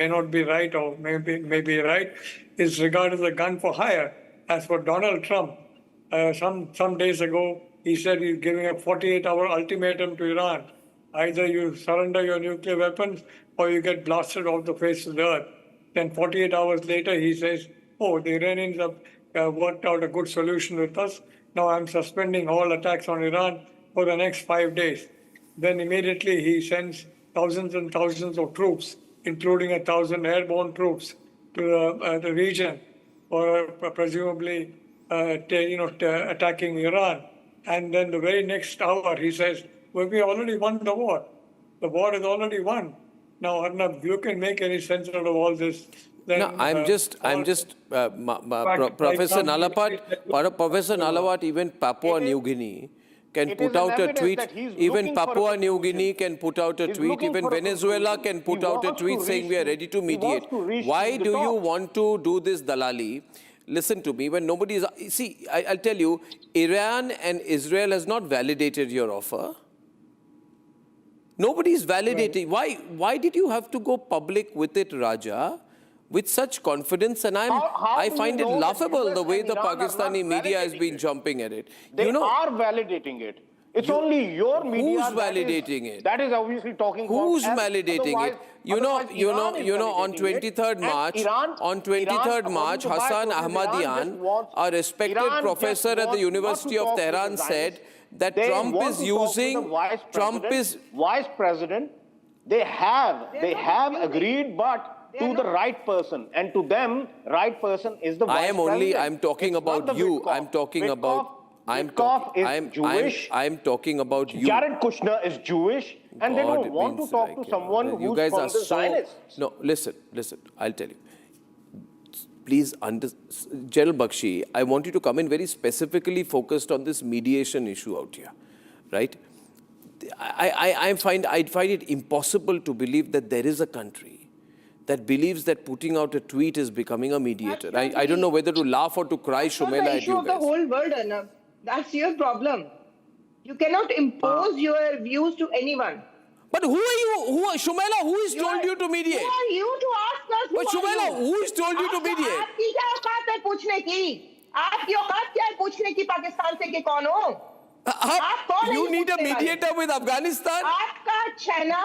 may not be right or may be right, is regarded as a gun for hire. As for Donald Trump, some days ago, he said he's giving a 48-hour ultimatum to Iran. Either you surrender your nuclear weapons or you get blasted off the face of the earth. Then 48 hours later, he says, oh, the Iranians have worked out a good solution with us. Now I'm suspending all attacks on Iran for the next 5 days. Then immediately he sends thousands and thousands of troops, including 1,000 airborne troops, to the region for presumably attacking Iran. And then the very next hour he says, well, we already won the war. The war is already won. Now, Arnab, you can make any sense out of all this. Then, no, Professor Nalapat, Professor Nalapat, even Papua New Guinea can put out a tweet. Even Papua New Guinea can put out a tweet. Even Venezuela can put out a tweet saying we are ready to mediate. Why do you want to do this dalali? Listen to me, when nobody is... See, I'll tell you, Iran and Israel has not validated your offer. Nobody is validating. Why did you have to go public with it, Raja, with such confidence? And I find it laughable the way the Pakistani media has been jumping at it. They are validating it. It's only your media who's validating it. That is obviously talking about. Who's validating it? You know, on 23rd March, Hassan Ahmadian, a respected professor at the University of Tehran, said that Trump is using, Vice President, they have agreed, but to the right person, and to them, right person is the Vice President. I'm talking about you. I'm talking about you. Jared Kushner is Jewish, and they don't want to talk to someone who's from the Zionists. No, listen, I'll tell you. Please, General Bakshi, I want you to come in very specifically focused on this mediation issue out here, right? I find it impossible to believe that there is a country that believes that putting out a tweet is becoming a mediator. I don't know whether to laugh or to cry, Shumela, at you guys. That's the whole world, Arnab. That's your problem. You cannot impose your views to anyone. But who are you? Shumela, who has told you to mediate? Who are you to ask us? But Shumela, who has told you to mediate? आपकी क्या औकात है पूछने की? आपकी औकात क्या है पूछने की पाकिस्तान से कि कौन हो? आप कौन हैं? You need a mediator with Afghanistan? आपका अच्छा है ना?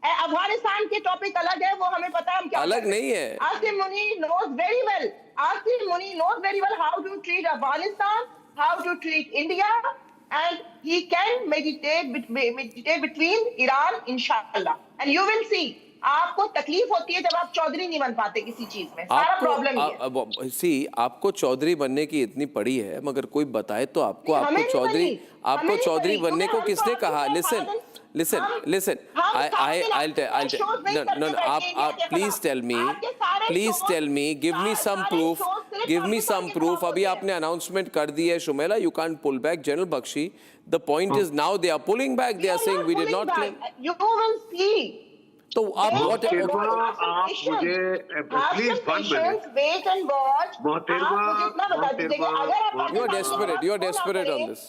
अफगानिस्तान के टॉपिक अलग है, वो हमें पता है हम क्या अलग नहीं है. Asim Muni knows very well. Asim Muni knows very well how to treat Afghanistan, how to treat India, and he can meditate between Iran, inshallah. And you will see. आपको तकलीफ होती है जब आप चौधरी नहीं बन पाते किसी चीज में. सारा प्रॉब्लम ये. See, आपको चौधरी बनने की इतनी पड़ी है, मगर कोई बताए तो आपको चौधरी बनने को किसने कहा? Listen. I'll tell. No. Please tell me. Give me some proof. अभी आपने announcement कर दी है, Shumela. You can't pull back. General Bakshi. The point is now they are pulling back. They are saying we did not claim. You will see. तो आप आप मुझे please wait and watch. You are desperate on this.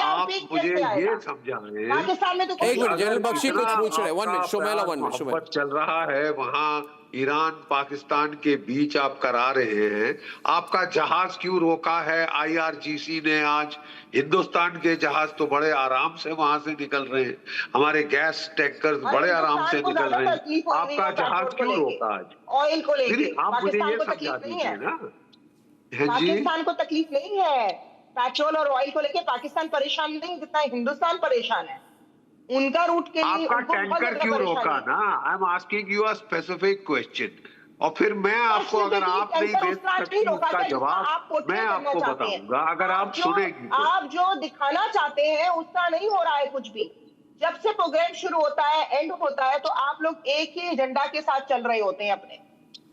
आप मुझे ये समझाएं. पाकिस्तान में तो एक मिनट, जनरल बख्शी कुछ पूछ रहे हैं. 1 मिनट, शुमेला. चल रहा है वहाँ ईरान पाकिस्तान के बीच आप करा रहे हैं. आपका जहाज क्यों रोका है IRGC ने? आज हिंदुस्तान के जहाज तो बड़े आराम से वहां से निकल रहे हैं. हमारे गैस टैंकर बड़े आराम से निकल रहे हैं. आपका जहाज क्यों रोका आज? ऑयल को लेकर आप मुझे ये समझा दीजिए ना. पाकिस्तान को तकलीफ नहीं है पेट्रोल और ऑयल को लेकर. पाकिस्तान परेशान नहीं जितना हिंदुस्तान परेशान है. उनका रूट के लिए आपका टैंकर क्यों रोका ना? I am asking you a specific question. और फिर मैं आपको, अगर आप नहीं दे सकती उसका जवाब, मैं आपको बताऊंगा अगर आप सुनेंगी. आप जो दिखाना चाहते हैं उसका नहीं हो रहा है कुछ भी. जब से प्रोग्राम शुरू होता है, एंड होता है, तो आप लोग एक ही एजेंडा के साथ चल रहे होते हैं अपने,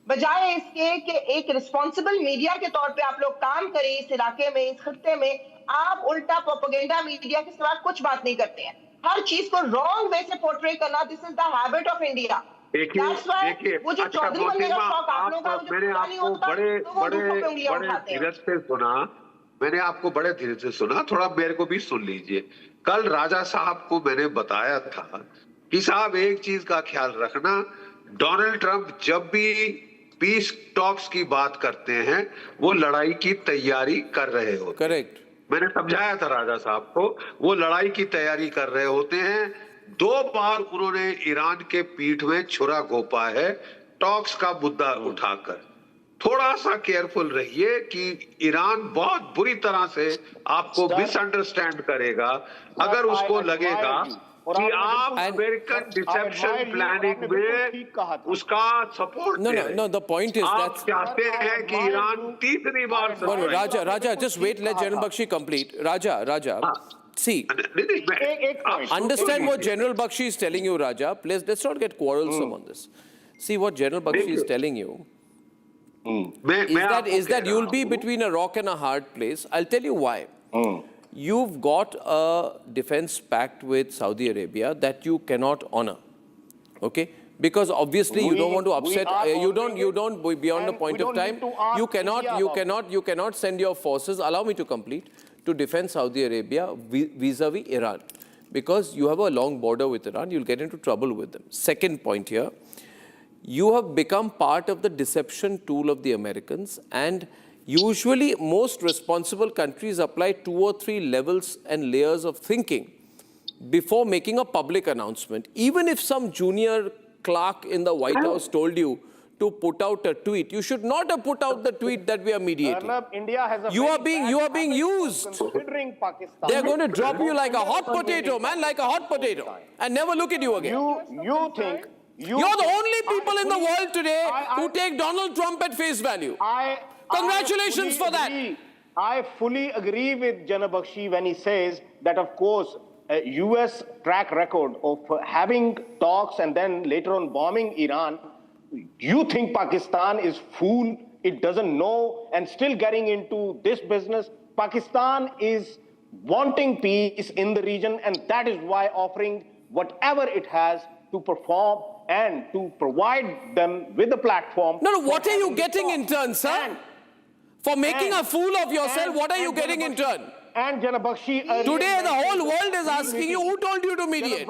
बजाय इसके कि एक रिस्पॉन्सिबल मीडिया के तौर पे आप लोग काम करें इस इलाके में, इस खित्ते में. आप उल्टा प्रोपेगेंडा मीडिया के सिवा कुछ बात नहीं करते हैं. हर चीज को रॉन्ग वे से पोर्ट्रे करना, this is the habit of India. देखिए, वो जो चौधरी बनने का शौक आप लोगों का, मैंने आपको बड़े धीरे से सुना. थोड़ा मेरे को भी सुन लीजिए. कल राजा साहब को मैंने बताया था कि साहब एक चीज का ख्याल रखना, डोनाल्ड ट्रंप जब भी पीस टॉक्स की बात करते हैं वो लड़ाई की तैयारी कर रहे होते हैं। करेक्ट। मैंने समझाया था राजा साहब को, वो लड़ाई की तैयारी कर रहे होते हैं। 2 बार उन्होंने ईरान के पीठ में छुरा घोंपा है टॉक्स का मुद्दा उठाकर। थोड़ा सा केयरफुल रहिए कि ईरान बहुत बुरी तरह से आपको मिसअंडरस्टैंड करेगा अगर उसको लगेगा कि आप अमेरिकन डिसेप्शन प्लानिंग में उसका support No, no, no. The point is आप that चाहते हैं कि ईरान तीसरी बार Raja, just wait. Let General Bakshi complete. Raja. See, understand what General Bakshi is telling you, Raja. Please, let's not get quarrelsome on this. See what General Bakshi is telling you. Is that you'll be between a rock and a hard place. I'll tell you why. You've got a defense pact with Saudi Arabia that you cannot honor. Okay? Because obviously you don't want to upset, you don't beyond the point of time, you cannot send your forces, allow me to complete, to defend Saudi Arabia vis-a-vis Iran. Because you have a long border with Iran, you'll get into trouble with them. Second point here, you have become part of the deception tool of the Americans, and usually most responsible countries apply 2 or 3 levels and layers of thinking before making a public announcement. Even if some junior clerk in the White House told you to put out a tweet, you should not have put out the tweet that we are mediating. India has a you are being used. Considering Pakistan, they are going to drop you like a hot potato, man, like a hot potato, and never look at you again. You think you're the only people in the world today who take Donald Trump at face value. Congratulations for that. I fully agree with Jana Bakshi when he says that, of course, US track record of having talks and then later on bombing Iran. You think Pakistan is fool, it doesn't know, and still getting into this business? Pakistan is wanting peace in the region, and that is why offering whatever it has to perform and to provide them with a platform. No, what are you getting in turn, sir? For making a fool of yourself, what are you getting in turn? And Jana Bakshi today the whole world is asking you, who told you to mediate?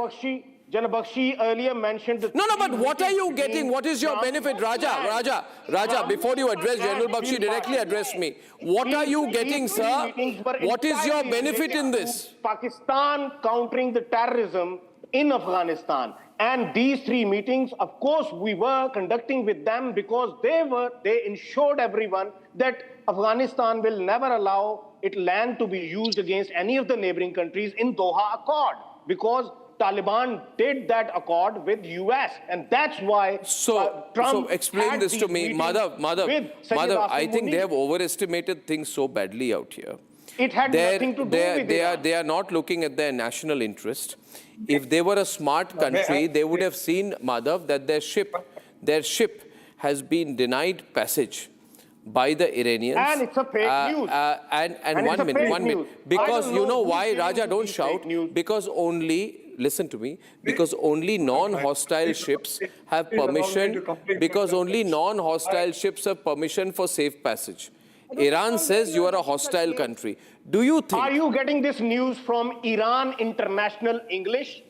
Jana Bakshi earlier mentioned that. No, but what are you getting? What is your benefit? Raja, before you address General Bakshi, directly address me. What are you getting, sir? What is your benefit in this? Pakistan countering the terrorism in Afghanistan. And these 3 meetings, of course, we were conducting with them because they ensured everyone that Afghanistan will never allow its land to be used against any of the neighboring countries in Doha Accord, because Taliban did that accord with US, and that's why Trump. So explain this to me, Madhav. I think they have overestimated things so badly out here. It had nothing to do with it. They are not looking at their national interest. If they were a smart country, they would have seen, Madhav, that their ship has been denied passage by the Iranians. And it's a fake news. And one minute. Because you know why, Raja, don't shout. Because listen to me, because only non-hostile ships have permission, for safe passage. Iran says you are a hostile country. Do you think... Are you getting this news from Iran International English?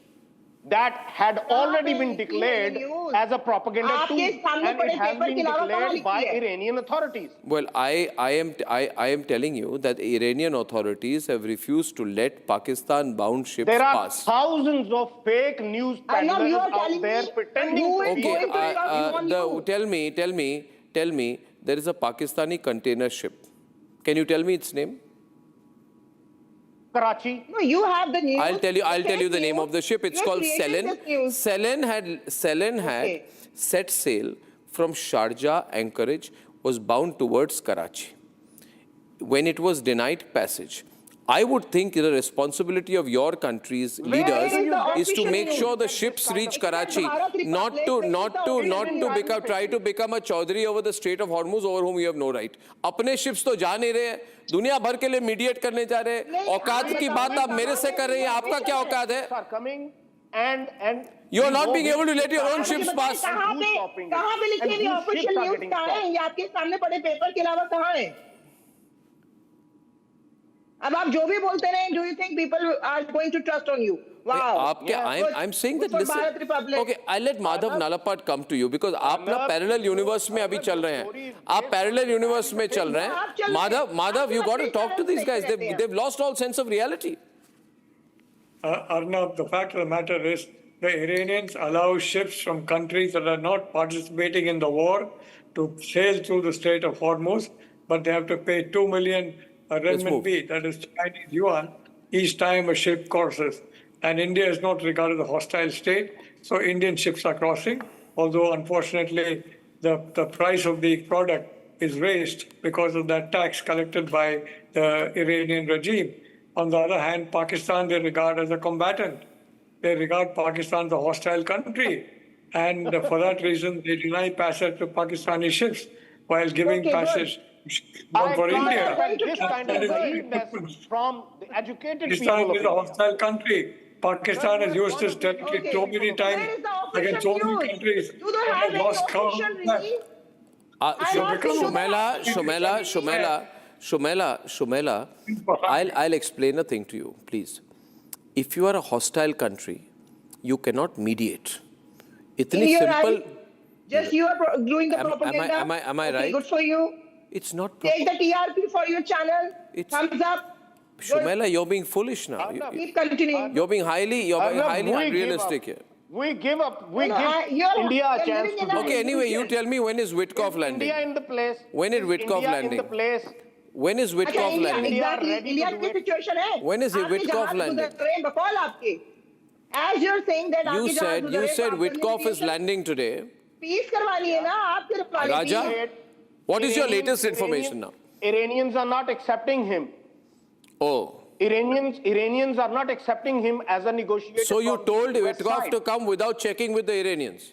That had already been declared as a propaganda tool, and it has been declared by Iranian authorities. Well, I am telling you that the Iranian authorities have refused to let Pakistan-bound ships pass. There are thousands of fake news peddlers out there pretending to be... Tell me, there is a Pakistani container ship. Can you tell me its name? Karachi. No, you have the news. I'll tell you the name of the ship. It's called Selen. Selen had set sail from Sharjah anchorage, was bound towards Karachi. When it was denied passage, I would think the responsibility of your country's leaders is to make sure the ships reach Karachi, not to try to become a Chaudhary over the Strait of Hormuz over whom you have no right. अपने ships तो जा नहीं रहे, दुनिया भर के लिए mediate करने जा रहे, औकात की बात आप मेरे से कर रहे हैं, आपका क्या औकात है? And you are not being able to let your own ships pass. कहाँ पे लिखी हुई official news कहाँ है? ये आपके सामने पड़े पेपर के अलावा कहाँ है? अब आप जो भी बोलते रहे, do you think people are going to trust on you? Wow. I'm saying that For listen. Bharat Republic. Okay, I'll let Madhav Nalapad come to you because आप ना parallel universe में अभी चल रहे हैं. आप parallel universe में चल रहे हैं. Madhav, you got to talk to these guys. They've lost all sense of reality. Arnab, the fact of the matter is the Iranians allow ships from countries that are not participating in the war to sail through the Strait of Hormuz, but they have to pay 2 million renminbi, that is Chinese yuan, each time a ship crosses. And India is not regarded as a hostile state, so Indian ships are crossing, although unfortunately the price of the product is raised because of that tax collected by the Iranian regime. On the other hand, Pakistan they regard as a combatant. They regard Pakistan as a hostile country. And for that reason, they deny passage to Pakistani ships while giving passage for India. This kind of naiveness from the educated people Pakistan of is a India. hostile country. Pakistan has used this territory so many times Where is the against so official many news? countries. Do they have any lost official count. release? Shumela, I'll explain a thing to you, please. If you are a hostile country, you cannot mediate. Itni You're simple. right. Just you are doing the Am I propaganda. am I Okay, right? good for you. It's not. Take the TRP for your channel. Thumbs up. Shumela, you're being foolish now. Keep continuing. You're being highly unrealistic here. We give up. We No, give you're- India a you're chance living to in do a- it. Okay, anyway, you tell me when is Witkoff landing? India in the place. When is Witkoff India landing? in the place. When is अच्छा, Witkoff India, landing? exactly. ready to India do की it. situation है. When is आपके Witkoff जहाज landing? गुजर रहे हैं, बकौल आपके. As you're saying that You आपके जहाज said गुजर रहे हैं, तो आप Witkoff is communication- landing today. Peace करवानी है ना आपके reply. Raja? What is your latest information now? Iranians are not accepting him. Oh, Iranians are not accepting him as a negotiator. so you from told the West Witkoff side. to come without checking with the Iranians?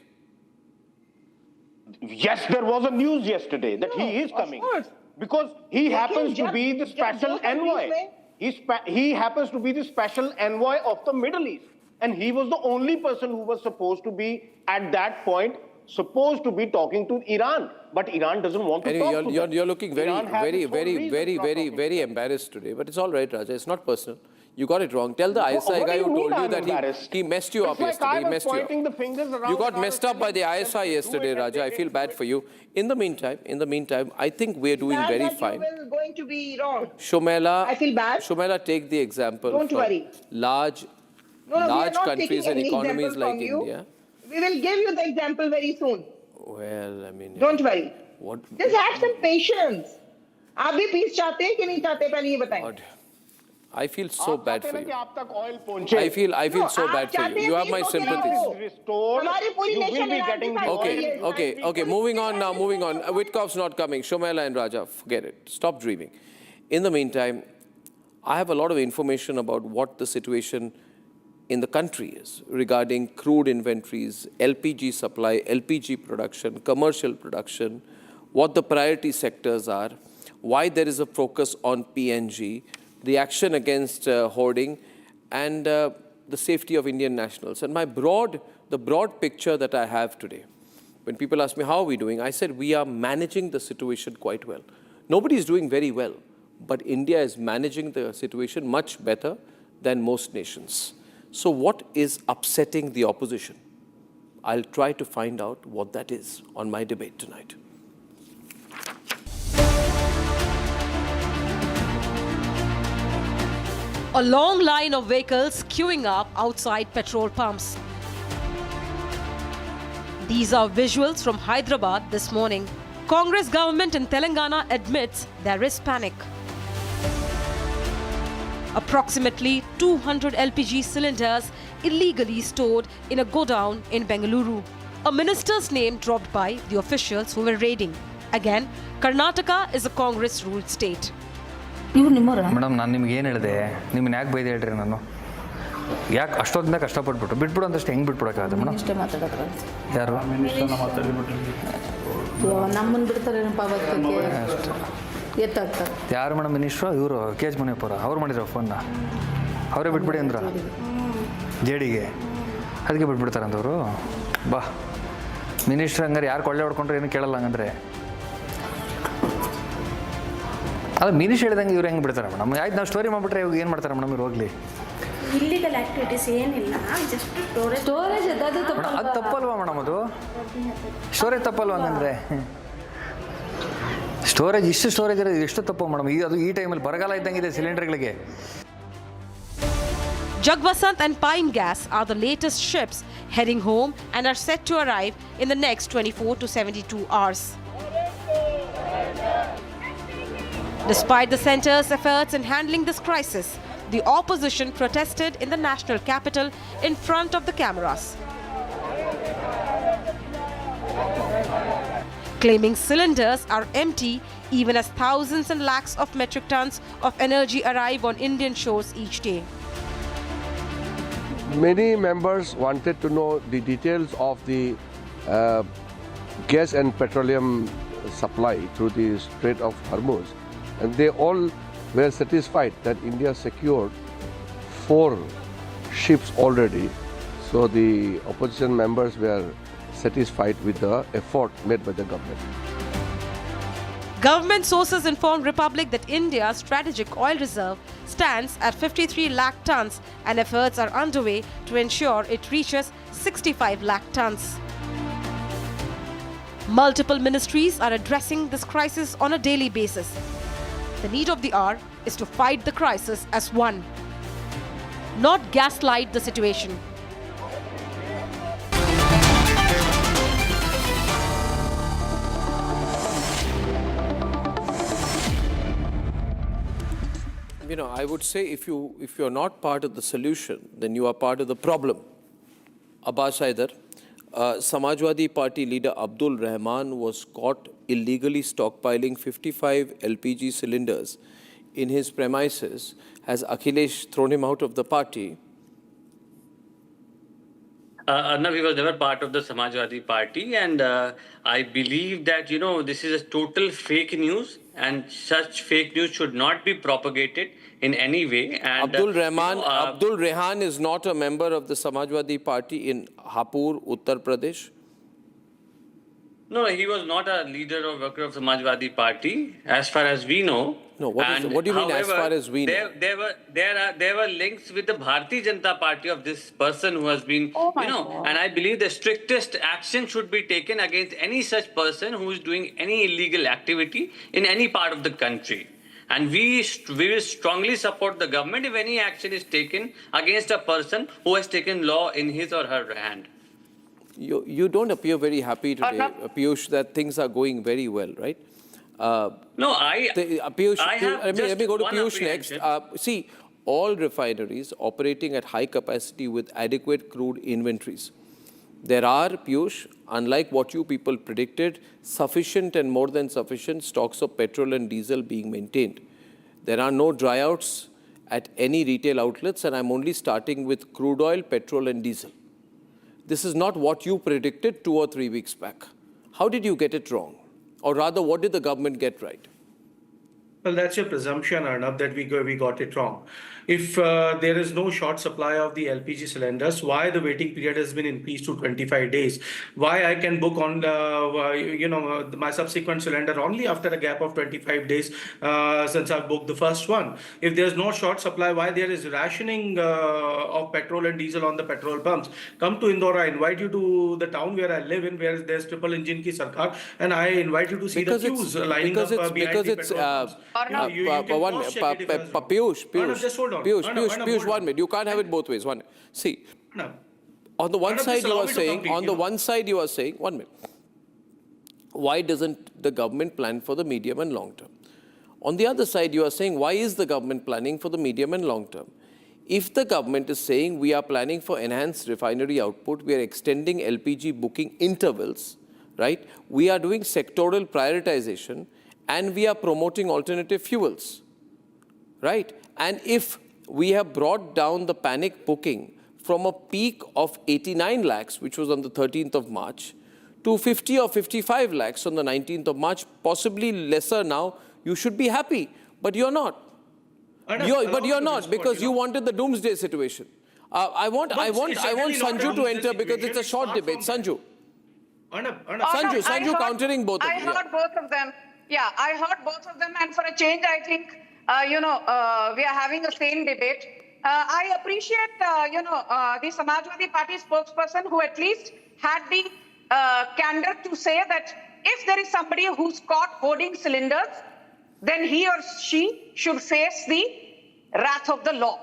Yes, there was a news yesterday that he is of coming. course. Because he happens to जब- be the जब special दो countries envoy. में- He happens to be the special envoy of the Middle East. And he was the only person who was supposed to be, at that point, supposed to be talking to Iran. But Iran doesn't want to Anyway, talk to them. you're looking very, Iran has very, its own very, reasons very, for very, talking. very embarrassed today. But it's all right, Raja. It's not personal. You got it wrong. Tell the ISI What guy do who you told mean you I'm that embarrassed? he messed you up It's like yesterday. I He was messed you pointing the up. fingers around You got and I messed was up by the telling ISI them to yesterday, do it, Raja. I and they feel didn't bad do it. for you. In the meantime, I think we're doing Glad very that fine. You will going to be wrong. Shumela, I feel bad. Shumela, take the example Don't from worry. large No, we are large not countries taking and any economies example like from you. India. We will give you the example very soon. Well, I mean, Don't worry. what? Just have some patience. आप भी peace चाहते हैं कि नहीं चाहते पहले ये बताएं. God, I feel so आप bad चाहते for हैं you. कि आप तक oil पहुंचे. I feel No, so आप bad for चाहते you. हैं You have peace my हो, sympathies. हो. Restored, हमारी पूरी you will nation be Iran getting के the साथ oil. है. Okay. Moving on now. Witkoff's not coming. Shomela and Raja, forget it. Stop dreaming. In the meantime, I have a lot of information about what the situation in the country is regarding crude inventories, LPG supply, LPG production, commercial production, what the priority sectors are, why there is a focus on PNG, the action against hoarding, and the safety of Indian nationals. And the broad picture that I have today, when people ask me, how are we doing? I said, we are managing the situation quite well. Nobody is doing very well, but India is managing the situation much better than most nations. So what is upsetting the opposition? I'll try to find out what that is on my debate tonight. A long line of vehicles queuing up outside petrol pumps. These are visuals from Hyderabad this morning. Congress government in Telangana admits there is panic. Approximately 200 LPG cylinders illegally stored in a godown in Bengaluru. A minister's name dropped by the officials who were raiding. Again, Karnataka is a Congress-ruled state. Madam ನಾನು ನಿಮ್ಗೆ ಏನು ಹೇಳಿದೆ ನಿಮ್ಮನ್ನ ಯಾಕೆ ಬೈದೆ ಹೇಳ್ರಿ ನಾನು ಯಾಕೆ ಅಷ್ಟೊಂದ ಕಷ್ಟಪಟ್ಬಿಟ್ಟು ಬಿಟ್ಬಿಡು ಅಂತಷ್ಟು ಹೆಂಗೆ ಬಿಟ್ಬಿಡೋಕ್ಕಾಗತ್ತೆ ಮೇಡಮ್ ಇಷ್ಟ ಮಾತಾಡೋದು ಯಾರು ನಮ್ಮನ್ನು ಬಿಡ್ತಾರೇನಪ್ಪ ಅವತ್ತಕ್ಕೆ ಎತ್ತಾಗ್ತಾರೆ ಯಾರು ಮೇಡಮ್ ಮಿನಿಸ್ಟ್ರು ಇವರು ಕೆ ಎಚ್ ಮುನಿಯಪ್ಪರ ಅವ್ರು ಮಾಡಿದ್ರು ಫೋನ್ನ ಅವರೇ ಬಿಟ್ಬಿಡಿ ಅಂದ್ರ ಜೆಡಿಗೆ ಅದಕ್ಕೆ ಬಿಟ್ಬಿಡ್ತಾರಂತವರು ಬಾ ಮಿನಿಸ್ಟ್ರ್ ಹಂಗಾರೆ ಯಾರು ಕೊಳ್ಳೆ ಹೊಡ್ಕೊಂಡ್ರೆ ಏನು ಕೇಳಲ್ಲ ಹಂಗಂದ್ರೆ ಅದು ಮಿನಿಸ್ಟ್ರ್ ಹೇಳಿದಂಗೆ ಇವ್ರು ಹೆಂಗೆ ಬಿಡ್ತಾರೆ ಮೇಡಮ್ ಆಯ್ತು ನಾವು ಸ್ಟೋರಿ ಮಾಡಿಬಿಟ್ರೆ ಇವಾಗ ಏನು ಮಾಡ್ತಾರೆ ಮೇಡಮ್ ಇವ್ರು ಹೋಗಲಿ ಇಲ್ಲಿಗಲ್ ಆಕ್ಟಿವಿಟೀಸ್ ಏನಿಲ್ಲ, ಜಸ್ಟ್ ಸ್ಟೋರೇಜ್ ಅದು ಅದು ತಪ್ಪಲ್ವಾ ಮೇಡಮ್? ಅದು ಸ್ಟೋರೇಜ್ ತಪ್ಪಲ್ವಾ ಹಂಗಂದ್ರೆ? ಸ್ಟೋರೇಜ್ ಇಷ್ಟು ಸ್ಟೋರೇಜ್ ಇರೋದು ಎಷ್ಟು ತಪ್ಪು ಮೇಡಮ್? ಅದು ಈ ಟೈಮಲ್ಲಿ ಬರಗಾಲ ಇದ್ದಂಗಿದೆ ಸಿಲಿಂಡರ್ಗಳಿಗೆ. Jagvasant and Pine Gas are the latest ships heading home and are set to arrive in the next 24 to 72 hours. Despite the centre's efforts in handling this crisis, the opposition protested in the national capital in front of the cameras, claiming cylinders are empty even as thousands and lakhs of metric tons of energy arrive on Indian shores each day. Many members wanted to know the details of the gas and petroleum supply through the Strait of Hormuz, and they all were satisfied that India secured 4 ships already. So the opposition members were satisfied with the effort made by the government. Government sources informed Republic that India's strategic oil reserve stands at 53 lakh tons and efforts are underway to ensure it reaches 65 lakh tons. Multiple ministries are addressing this crisis on a daily basis. The need of the hour is to fight the crisis as one, not gaslight the situation. You know, I would say if you're not part of the solution, then you are part of the problem. Abbas Haider, Samajwadi Party leader Abdul Rahman was caught illegally stockpiling 55 LPG cylinders in his premises. Has Akhilesh thrown him out of the party? Arnab, he was never part of the Samajwadi Party, and I believe that, this is a total fake news, and such fake news should not be propagated in any way. And Abdul Rehan is not a member of the Samajwadi Party in Hapur, Uttar Pradesh? No, he was not a leader or worker of Samajwadi Party, as far as we know. No, what do you mean, as far as we know? There were links with the Bharatiya Janata Party of this person who has been, and I believe the strictest action should be taken against any such person who is doing any illegal activity in any part of the country. And we will strongly support the government if any action is taken against a person who has taken law in his or her hand. You don't appear very happy today, Piyush, that things are going very well, right? No, Piyush, let me go to one Piyush next. See, all refineries operating at high capacity with adequate crude inventories. There are, Piyush, unlike what you people predicted, sufficient and more than sufficient stocks of petrol and diesel being maintained. There are no dryouts at any retail outlets, and I'm only starting with crude oil, petrol and diesel. This is not what you predicted 2 or 3 weeks back. How did you get it wrong? Or rather, what did the government get right? Well, that's your presumption, Arnab, that we got it wrong. If there is no short supply of the LPG cylinders, why the waiting period has been increased to 25 days? Why I can book on, my subsequent cylinder only after a gap of 25 days since I've booked the first one? If there's no short supply, why there is rationing of petrol and diesel on the petrol pumps? Come to Indore, I invite you to the town where I live in, where there's triple engine ki sarkar, and I invite you to see the queues lining up behind the petrol pumps. Piyush, just hold on. Piyush, 1 minute. You can't have it both ways. One minute. See, on the one side you are saying, 1 minute. Why doesn't the government plan for the medium and long term? On the other side, you are saying, why is the government planning for the medium and long term? If the government is saying we are planning for enhanced refinery output, we are extending LPG booking intervals, right? We are doing sectoral prioritization, and we are promoting alternative fuels, right? And if we have brought down the panic booking from a peak of 89 lakhs, which was on the 13th of March, to 50 or 55 lakhs on the 19th of March, possibly lesser now, you should be happy. But you're not. You're not, because you wanted the doomsday situation. I want Sanju to enter because it's a short debate. Sanju, countering both of you. I heard both of them. Yeah, I heard both of them, and for a change, I think, we are having a sane debate. I appreciate, the Samajwadi Party spokesperson who at least had the candor to say that if there is somebody who's caught hoarding cylinders, then he or she should face the wrath of the law.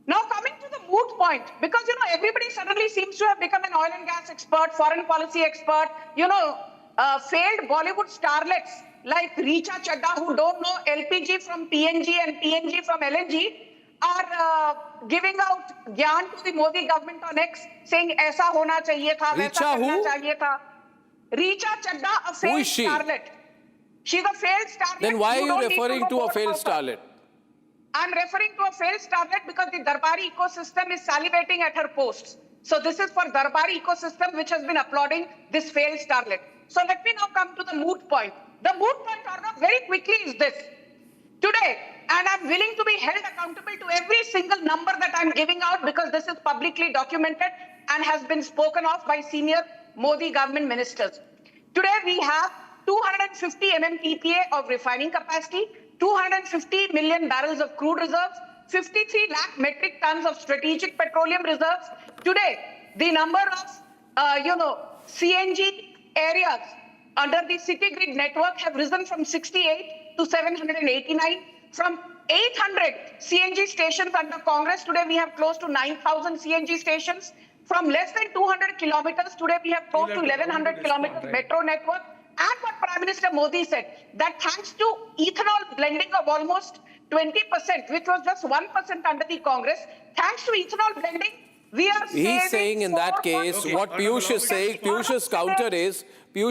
Now coming to the moot point, because, everybody suddenly seems to have become an oil and gas expert, foreign policy expert, failed Bollywood starlets like Richa Chadda who don't know LPG from PNG and PNG from LNG are giving out gyan to the Modi government on X, saying aisa hona chahiye tha, waisa karna chahiye tha. Richa Chadda, a failed starlet. She's a failed starlet. Then why are you referring to a failed starlet? I'm referring to a failed starlet because the Darbari ecosystem is salivating at her posts. So this is for Darbari ecosystem which has been applauding this failed starlet. So let me now come to the moot point. The moot point, Arnab, very quickly is this. Today, and I'm willing to be held accountable to every single number that I'm giving out because this is publicly documented and has been spoken of by senior Modi government ministers. Today we have 250 MMTPA of refining capacity, 250 million barrels of crude reserves, 53 lakh metric tons of strategic petroleum reserves. Today, the number of, CNG areas under the city grid network have risen from 68 to 789. From 800 CNG stations under Congress, today we have close to 9,000 CNG stations. From less than 200 kilometers, today we have close to 1,100 kilometers metro network. And what Prime Minister Modi said, that thanks to ethanol blending of almost 20%, which was just 1% under the Congress, thanks to ethanol blending, we are He's saying in that case, what Piyush is saying, Piyush's counter is, 1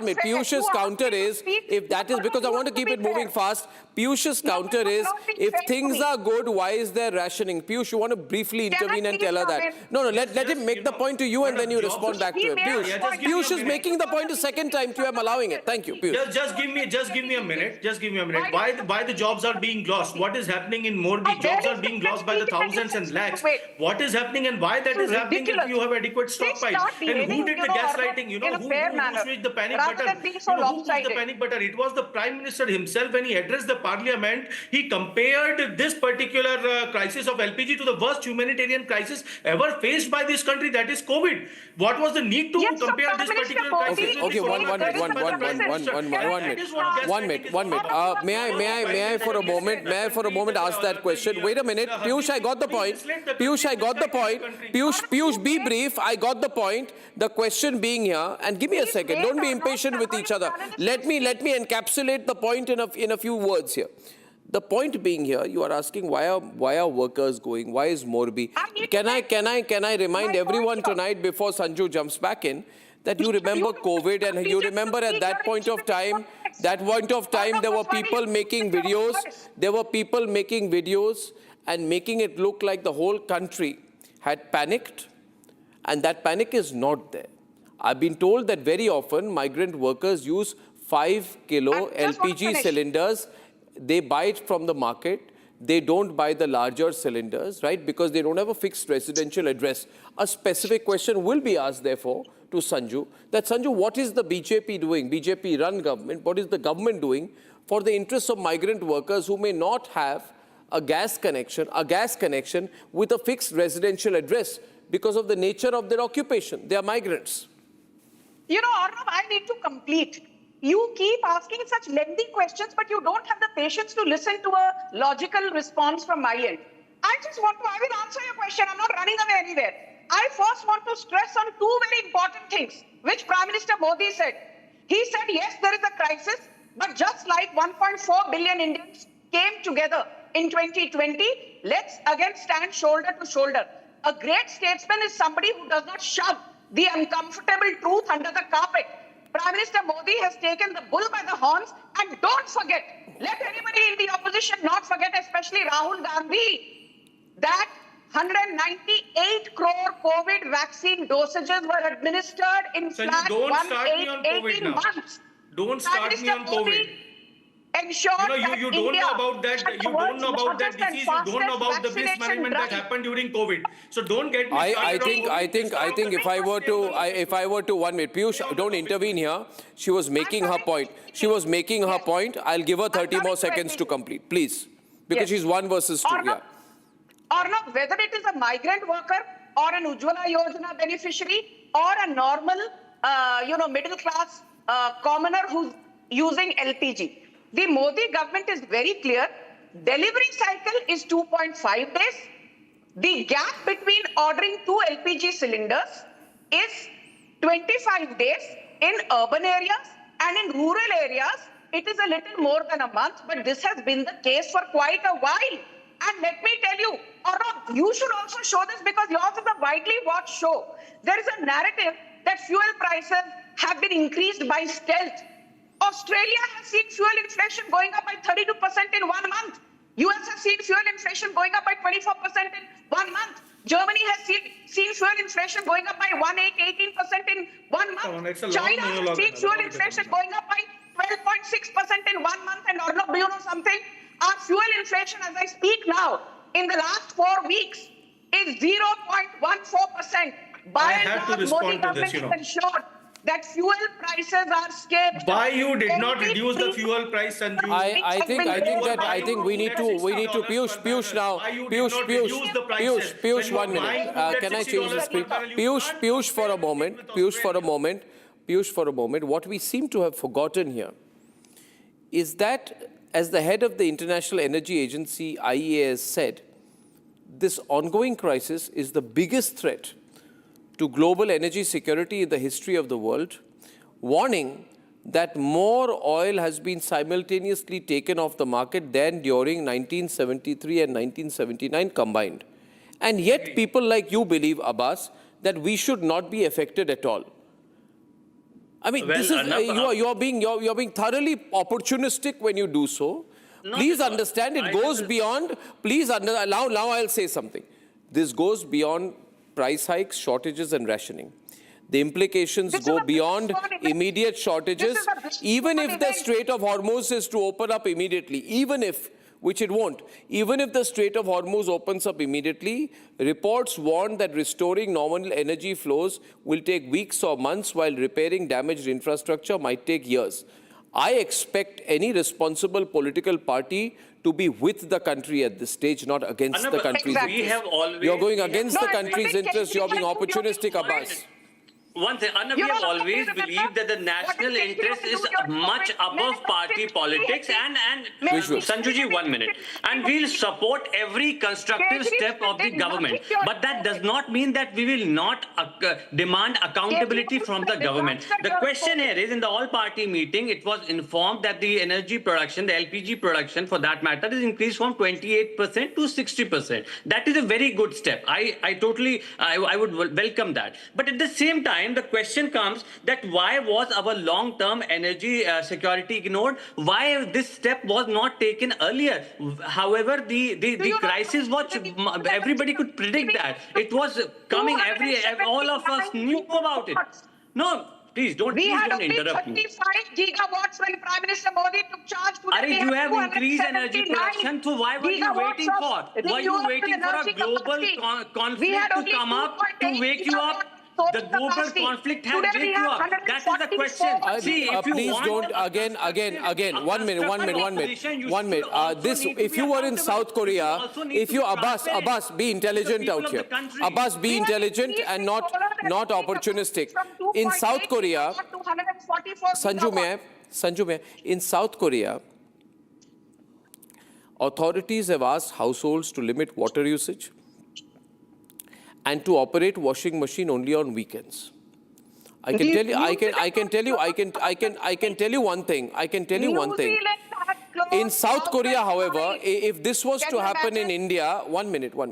minute, Piyush's counter is, if that is, because I want to keep it moving fast, Piyush's counter is, if things are good, why is there rationing? Piyush, you want to briefly intervene and tell her that? No, let him make the point to you and then you respond back to him. Piyush is making the point a second time to you, I'm allowing it. Thank you, Piyush. Just give me a minute. Why the jobs are being lost? What is happening in Morbi? Jobs are being lost by the thousands and lakhs. What is happening and why that is happening if you have adequate stockpiles? And who did the gaslighting? Who switched the panic button? Who pushed the panic button? It was the Prime Minister himself when he addressed the Parliament. He compared this particular crisis of LPG to the worst humanitarian crisis ever faced by this country, that is COVID. What was the need to compare this particular crisis? Okay, one minute. May I for a moment ask that question? Wait a minute, Piyush, I got the point. Piyush, be brief. I got the point. The question being here, and give me a second. Don't be impatient with each other. Let me encapsulate the point in a few words here. The point being here, you are asking why are workers going? Why is Morbi? Can I remind everyone tonight before Sanju jumps back in that you remember COVID and you remember at that point of time there were people making videos. There were people making videos and making it look like the whole country had panicked, and that panic is not there. I've been told that very often migrant workers use 5 kilo LPG cylinders. They buy it from the market. They don't buy the larger cylinders, right? Because they don't have a fixed residential address. A specific question will be asked, therefore, to Sanju. That Sanju, what is the BJP doing? BJP-run government. What is the government doing for the interests of migrant workers who may not have a gas connection with a fixed residential address because of the nature of their occupation? They are migrants. Arnab, I need to complete. You keep asking such lengthy questions, but you don't have the patience to listen to a logical response from my end. I will answer your question. I'm not running away anywhere. I first want to stress on two very important things, which Prime Minister Modi said. He said, yes, there is a crisis, but just like 1.4 billion Indians came together in 2020, let's again stand shoulder to shoulder. A great statesman is somebody who does not shove the uncomfortable truth under the carpet. Prime Minister Modi has taken the bull by the horns, and don't forget, let anybody in the opposition not forget, especially Rahul Gandhi, that 198 crore COVID vaccine dosages were administered in flat 18 months. Don't start me on COVID. You don't know about that. You don't know about that disease. You don't know about the mismanagement that happened during COVID. So don't get me started. I think if I were to 1 minute, Piyush, don't intervene here. She was making her point. I'll give her 30 more seconds to complete, please, because she's 1 versus 2. Yeah. or not, whether it is a migrant worker or an Ujjwala Yojana beneficiary or a normal, middle class commoner who's using LPG. The Modi government is very clear. Delivery cycle is 2.5 days. The gap between ordering 2 LPG cylinders is 25 days in urban areas, and in rural areas, it is a little more than a month, but this has been the case for quite a while. And let me tell you, Arnab, you should also show this because yours is a widely watched show. There is a narrative that fuel prices have been increased by stealth. Australia has seen fuel inflation going up by 32% in 1 month. US has seen fuel inflation going up by 24% in 1 month. Germany has seen fuel inflation going up by 18% in 1 month. China has seen fuel inflation going up by 12.6% in 1 month. And Arnab, do you know something? Our fuel inflation, as I speak now, in the last 4 weeks, is 0.14%. By and large, Modi government has ensured that fuel prices are scaled. Why you did not reduce the fuel price, Sanju? I think we need to Piyush now. Piyush, 1 minute. Can I change the speech? Piyush for a moment. What we seem to have forgotten here is that, as the head of the International Energy Agency, IEA, has said, this ongoing crisis is the biggest threat to global energy security in the history of the world, warning that more oil has been simultaneously taken off the market than during 1973 and 1979 combined. And yet people like you believe, Abbas, that we should not be affected at all. I mean, well, this is you're being thoroughly opportunistic when you do so. Please understand, it goes beyond. Now I'll say something. This goes beyond price hikes, shortages, and rationing. The implications go beyond immediate shortages. Even if the Strait of Hormuz is to open up immediately, which it won't, even if the Strait of Hormuz opens up immediately, reports warn that restoring normal energy flows will take weeks or months, while repairing damaged infrastructure might take years. I expect any responsible political party to be with the country at this stage, not against the country's interests. You're going against the country's interests. You're being opportunistic, Abbas. One thing, Arnab, we have always believed that the national interest is much above party politics. And Sanjuji, 1 minute. And we'll support every constructive step of the government. But that does not mean that we will not demand accountability from the government. The question here is, in the all-party meeting, it was informed that the energy production, the LPG production for that matter, is increased from 28% to 60%. That is a very good step. I would welcome that. But at the same time, the question comes that why was our long-term energy security ignored? Why this step was not taken earlier? However, the crisis was, everybody could predict that. It was coming, all of us knew about it. No, please don't interrupt me. 35 gigawatts when Prime Minister Modi took charge. You have increased energy production, so why were you waiting for? Were you waiting for a global conflict to come up to wake you up? The global conflict has waked you up. That is the question. See, if you please don't, again, 1 minute. If you were in South Korea, Abbas, be intelligent out here. Abbas, be intelligent and not opportunistic. In South Korea, Sanju May, in South Korea, authorities have asked households to limit water usage and to operate washing machine only on weekends. I can tell you one thing. In South Korea, however, if this was to happen in India,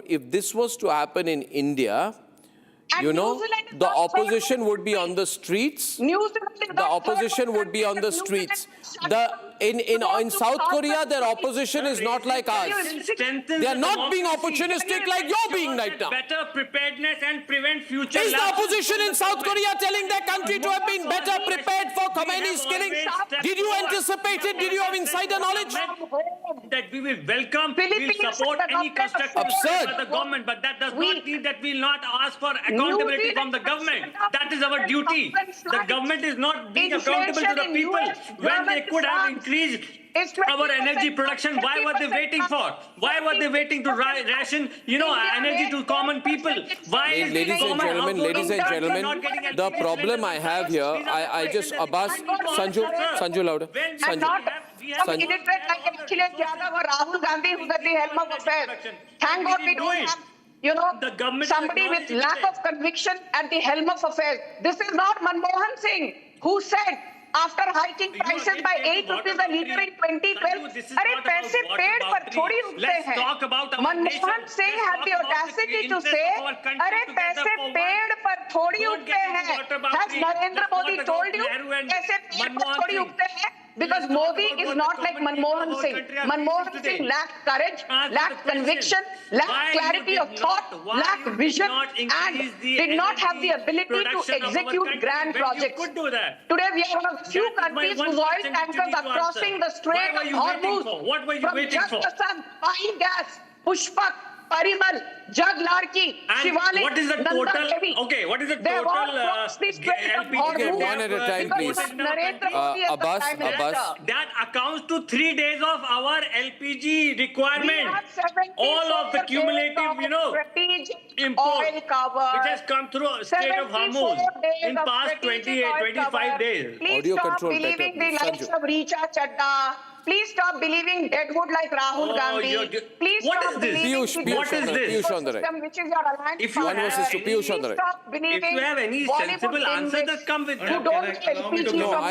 if this was to happen in India, the opposition would be on the streets. The opposition would be on the streets. In South Korea, their opposition is not like ours. They are not being opportunistic like you're being right now. Better preparedness and prevent future. Is the opposition in South Korea telling their country to have been better prepared for Khomeini's killing? Did you anticipate it? Did you have insider knowledge? that we will welcome, Philippines we'll support has any adopted a constructive Absurd. step by the government, but that does not mean that we'll not ask for accountability from the government. That is our duty. The government is not being accountable to the people when they could have increased our energy production. Why were they waiting for? Why were they waiting to ration, energy to common people? Why is Ladies and gentlemen, the problem I have here, I just, Abbas, Sanju louder. And not some illiterate like Akhilesh Yadav or Rahul Gandhi who's at the helm of affairs. Thank God we don't have, somebody with lack of conviction at the helm of affairs. This is not Manmohan Singh who said after hiking prices by 8 rupees a litre in 2012, अरे पैसे पेड़ पर थोड़ी उगते हैं. Manmohan Singh had the audacity to say, अरे पैसे पेड़ पर थोड़ी उगते हैं. Has Narendra Modi told you पैसे पेड़ पर थोड़ी उगते हैं? Because Modi is not like Manmohan Singh. Manmohan Singh lacked courage, lacked conviction, lacked clarity of thought, lacked vision, and did not have the ability to execute grand projects. Today we are one of the few countries whose oil tankers are crossing the Strait of Hormuz from just the sun, buying gas, Pushpak, Parimal, Jug Larki, Shivalik, what is the Nanda total? Devi. Okay, what is the They have total all crossed the Strait of LPG? Hormuz. Okay, one at a time, because please. Narendra Modi as the Abbas, Prime Minister. Abbas. That accounts to 3 days of our LPG We requirement. have 74 All of the days cumulative, of strategic import oil cover. which has come through Strait of 74 Hormuz days in of past strategic 28, oil 25 cover. days. Please Audio stop control better, believing please. the likes Sanju. of Richa Chadda. Please stop believing deadwood like Rahul Gandhi. Please what stop is this? believing Piyush, the Piyush What is on the right. this? Piyush on the right. system which is your alliance If you One partner. versus two, Piyush on the Please right. stop believing If you have any Bollywood sensible answer, gimmick just come with who that. don't Can I- allow me to LPG go? No, from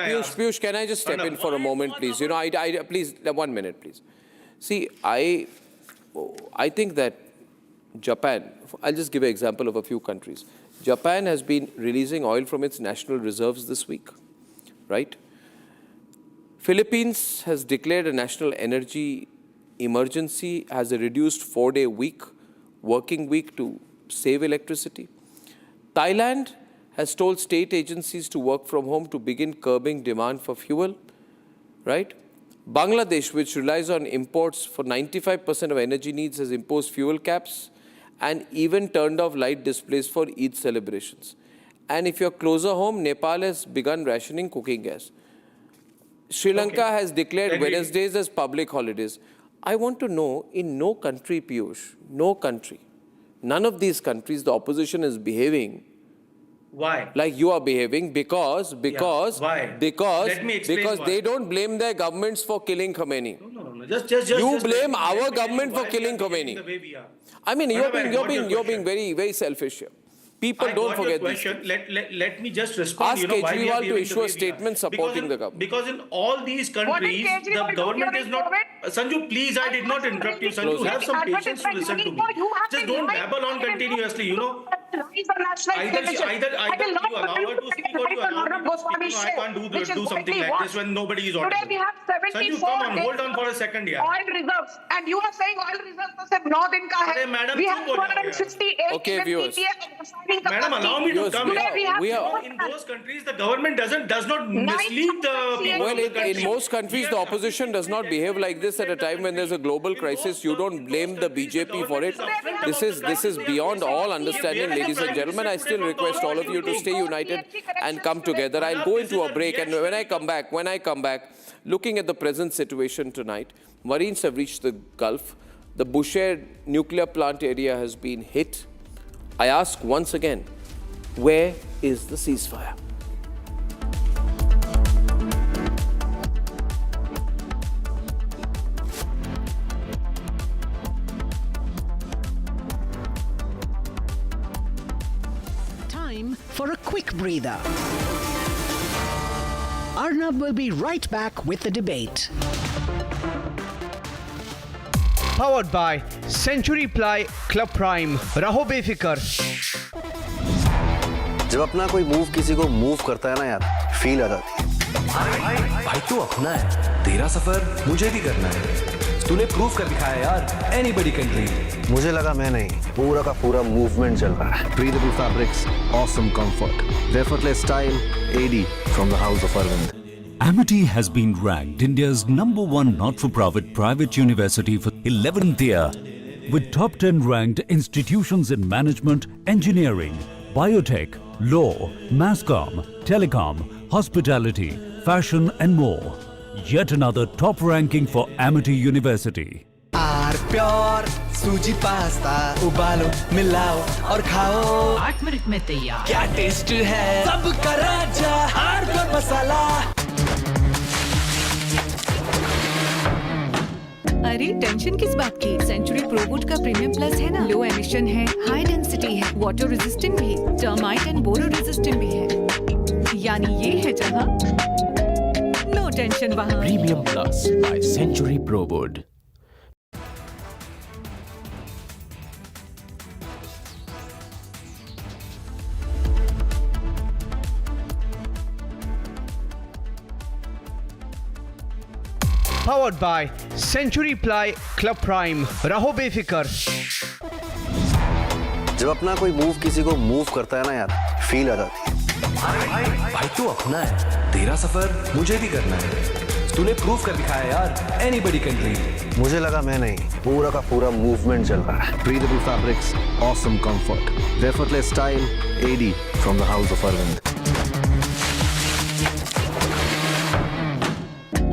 BS. Piyush, can I just step in for a moment, please? Please, 1 minute, please. See, I think that Japan, I'll just give an example of a few countries. Japan has been releasing oil from its national reserves this week, right? Philippines has declared a national energy emergency, has a reduced 4-day working week to save electricity. Thailand has told state agencies to work from home to begin curbing demand for fuel, right? Bangladesh, which relies on imports for 95% of energy needs, has imposed fuel caps and even turned off light displays for Eid celebrations. And if you're closer home, Nepal has begun rationing cooking gas. Sri Lanka has declared Wednesdays as public holidays. I want to know, in no country, Piyush, no country, none of these countries, the opposition is behaving Why? like you are behaving because Why? Let me explain because why. they don't blame their governments for killing Khomeini. No. Just You blame let our me tell government you for why killing we are behaving Khomeini. the way we are. I mean, Arnab, I got your you're being question. very, very selfish here. People I don't got your forget these question. things. Let me just respond. Ask why we are Kejriwal to behaving the issue a way we are. statement supporting the government. Because in all these countries, the Kejriwal do government is during not. COVID? Sanju, please, I did not interrupt you. Sanju, have some patience to listen to me. Just don't babble on continuously. Either you allow her to speak or you allow me to speak. I can't do something like this when nobody is Today audible. we have 74 Sanju, come on, hold on for a second, yeah. oil reserves, and you are saying oil reserves to सिर्फ 9 दिन का है. अरे madam, We क्यों have बोल रहे हो यार? 258 Okay, viewers. MMTPA of refining Madam, capacity. allow me to Viewers, come Today we have we are- in those countries, the government does not mislead the people Well, of the in country. most countries, the opposition does not behave like this at a time when there's a global crisis. You don't blame the BJP for it. This is beyond all understanding, ladies and gentlemen. I still request all of you to stay united and come together. I'll go into a break, and when I come back, looking at the present situation tonight, Marines have reached the Gulf. The Bushehr nuclear plant area has been hit. I ask once again, where is the ceasefire? Time for a quick breather. Arnab will be right back with the debate. Powered by Century Ply Club Prime. रहो बेफिक्र. जब अपना कोई move किसी को move करता है ना यार, फील आ जाती है. भाई तू अपना है, तेरा सफर मुझे भी करना है. तूने प्रूव कर दिखाया यार, anybody can dream. मुझे लगा मैं नहीं, पूरा का पूरा मूवमेंट चल रहा है. Breathable fabrics, awesome comfort, effortless style, AD from the house of Arvind. Amity has been ranked India's #1 not-for-profit private university for 11th year, with top 10 ranked institutions in management, engineering, biotech, law, mass comm, telecom, hospitality, fashion and more. Yet another top ranking for Amity University. Pure सूजी pasta उबालो मिलाओ और खाओ 8 minute में तैयार। क्या test है सबका राजा hardcore मसाला। अरे टेंशन किस बात की? सेंचुरी प्रोवुड का प्रीमियम प्लस है ना, लो एमिशन है, हाई डेंसिटी है, वाटर रेजिस्टेंट भी, टर्माइट एंड बोरो रेजिस्टेंट भी है। यानी ये है जहां नो टेंशन वहां। Premium plus by Century Prowud. Powered by Century Ply Club Prime. रहो बेफिक्र। जब अपना कोई मूव किसी को मूव करता है ना यार, फील आ जाती है। भाई तू अपना है, तेरा सफर मुझे भी करना है। तूने प्रूव कर दिखाया यार, anybody can dream। मुझे लगा मैं नहीं, पूरा का पूरा मूवमेंट चल रहा है। Breathable fabrics, awesome comfort, effortless style, AD from the house of Arvind।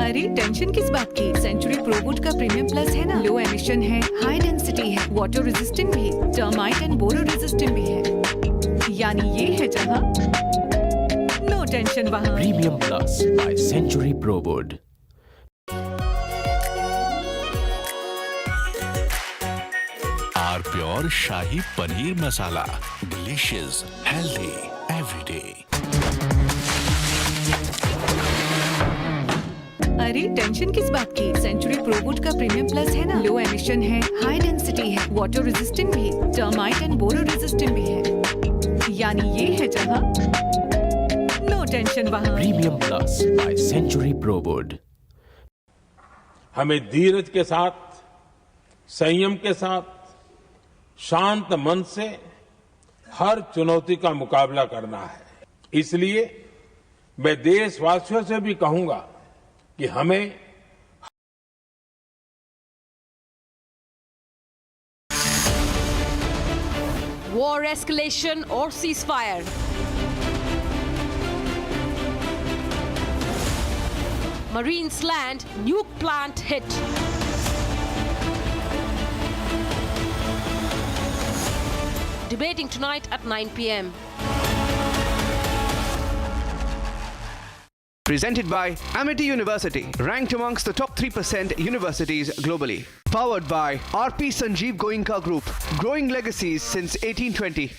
अरे टेंशन किस बात की? सेंचुरी प्रोवुड का प्रीमियम प्लस है ना, लो एमिशन है, हाई डेंसिटी है, वाटर रेजिस्टेंट भी, टर्माइट एंड बोरो रेजिस्टेंट भी है। यानी ये है जहां नो टेंशन वहां। Premium plus by Century Prowud. R pure shahi paneer masala, delicious, healthy everyday. अरे टेंशन किस बात की? सेंचुरी प्रोवुड का प्रीमियम प्लस है ना, लो एमिशन है, हाई डेंसिटी है, वाटर रेजिस्टेंट भी, टर्माइट एंड बोरो रेजिस्टेंट भी है। यानी ये है जहां नो टेंशन वहां। Premium plus by Century Prowud. हमें धीरज के साथ, संयम के साथ, शांत मन से हर चुनौती का मुकाबला करना है। इसलिए मैं देशवासियों से भी कहूंगा कि हमें War escalation or ceasefire? Marines land, nuke plant hit. Debating tonight at 9 p.m. Presented by Amity University, ranked amongst the top 3% universities globally. Powered by RP Sanjeev Goenka Group, growing legacies since 1820.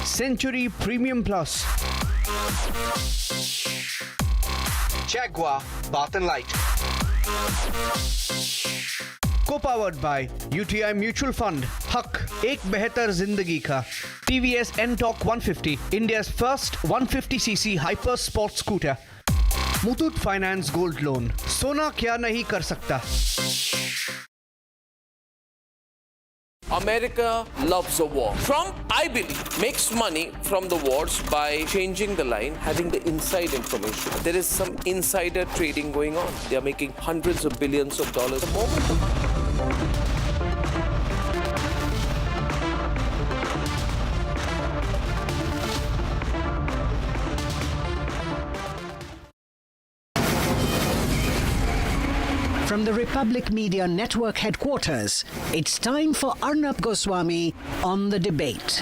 Century Premium Plus. Jaguar Bath and Light. Co-powered by UTI Mutual Fund, Haq, Ek Behatar Zindagi Ka. TVS N-Torq 150, India's first 150cc hyper sport scooter. Muthoot Finance Gold Loan. सोना क्या नहीं कर सकता? America loves a war. Trump, I believe, makes money from the wars by changing the line, having the inside information. There is some insider trading going on. They are making hundreds of billions of dollars a moment. From the Republic Media Network headquarters, it's time for Arnab Goswami on The Debate.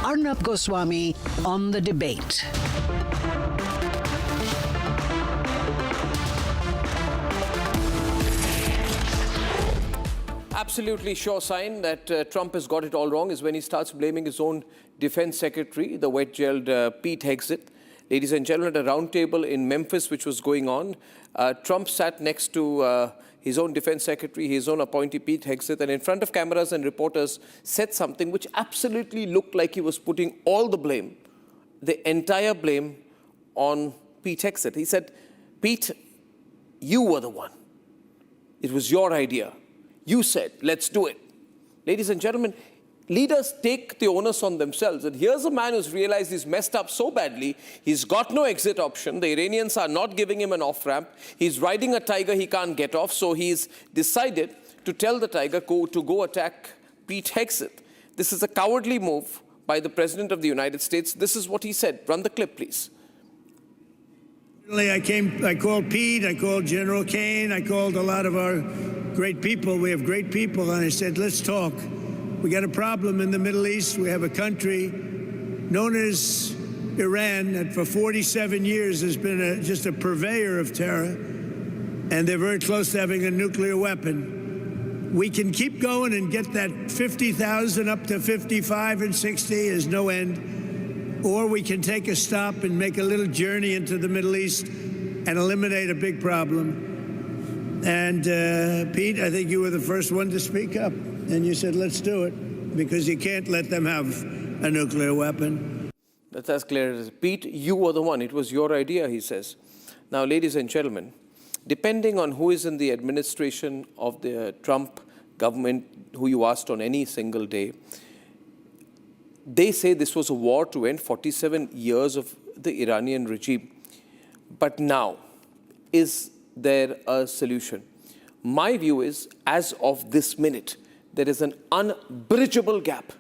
Arnab Goswami on The Debate. Absolutely sure sign that Trump has got it all wrong is when he starts blaming his own defense secretary, the wet-gelled Pete Hegseth, Ladies and gentlemen, at a round table in Memphis, which was going on, Trump sat next to his own defense secretary, his own appointee, Pete Hegseth, and in front of cameras and reporters said something which absolutely looked like he was putting all the blame, the entire blame, on Pete Hegseth. He said, Pete, you were the one. It was your idea. You said, let's do it. Ladies and gentlemen, leaders take the onus on themselves. And here's a man who's realized he's messed up so badly, he's got no exit option. The Iranians are not giving him an off-ramp. He's riding a tiger he can't get off, so he's decided to tell the tiger to go attack Pete Hegseth. This is a cowardly move by the President of the United States. This is what he said. Run the clip, please. I called Pete, I called General Kane, I called a lot of our great people. We have great people, and I said, let's talk. We got a problem in the Middle East. We have a country known as Iran that for 47 years has been just a purveyor of terror, and they're very close to having a nuclear weapon. We can keep going and get that 50,000 up to 55 and 60 is no end. Or we can take a stop and make a little journey into the Middle East and eliminate a big problem. And Pete, I think you were the first one to speak up. And you said, let's do it, because you can't let them have a nuclear weapon. That's as clear as Pete, you were the one. It was your idea, he says. Now, ladies and gentlemen, depending on who is in the administration of the Trump government, who you asked on any single day, they say this was a war to end 47 years of the Iranian regime. But now, is there a solution? My view is, as of this minute, there is an unbridgeable gap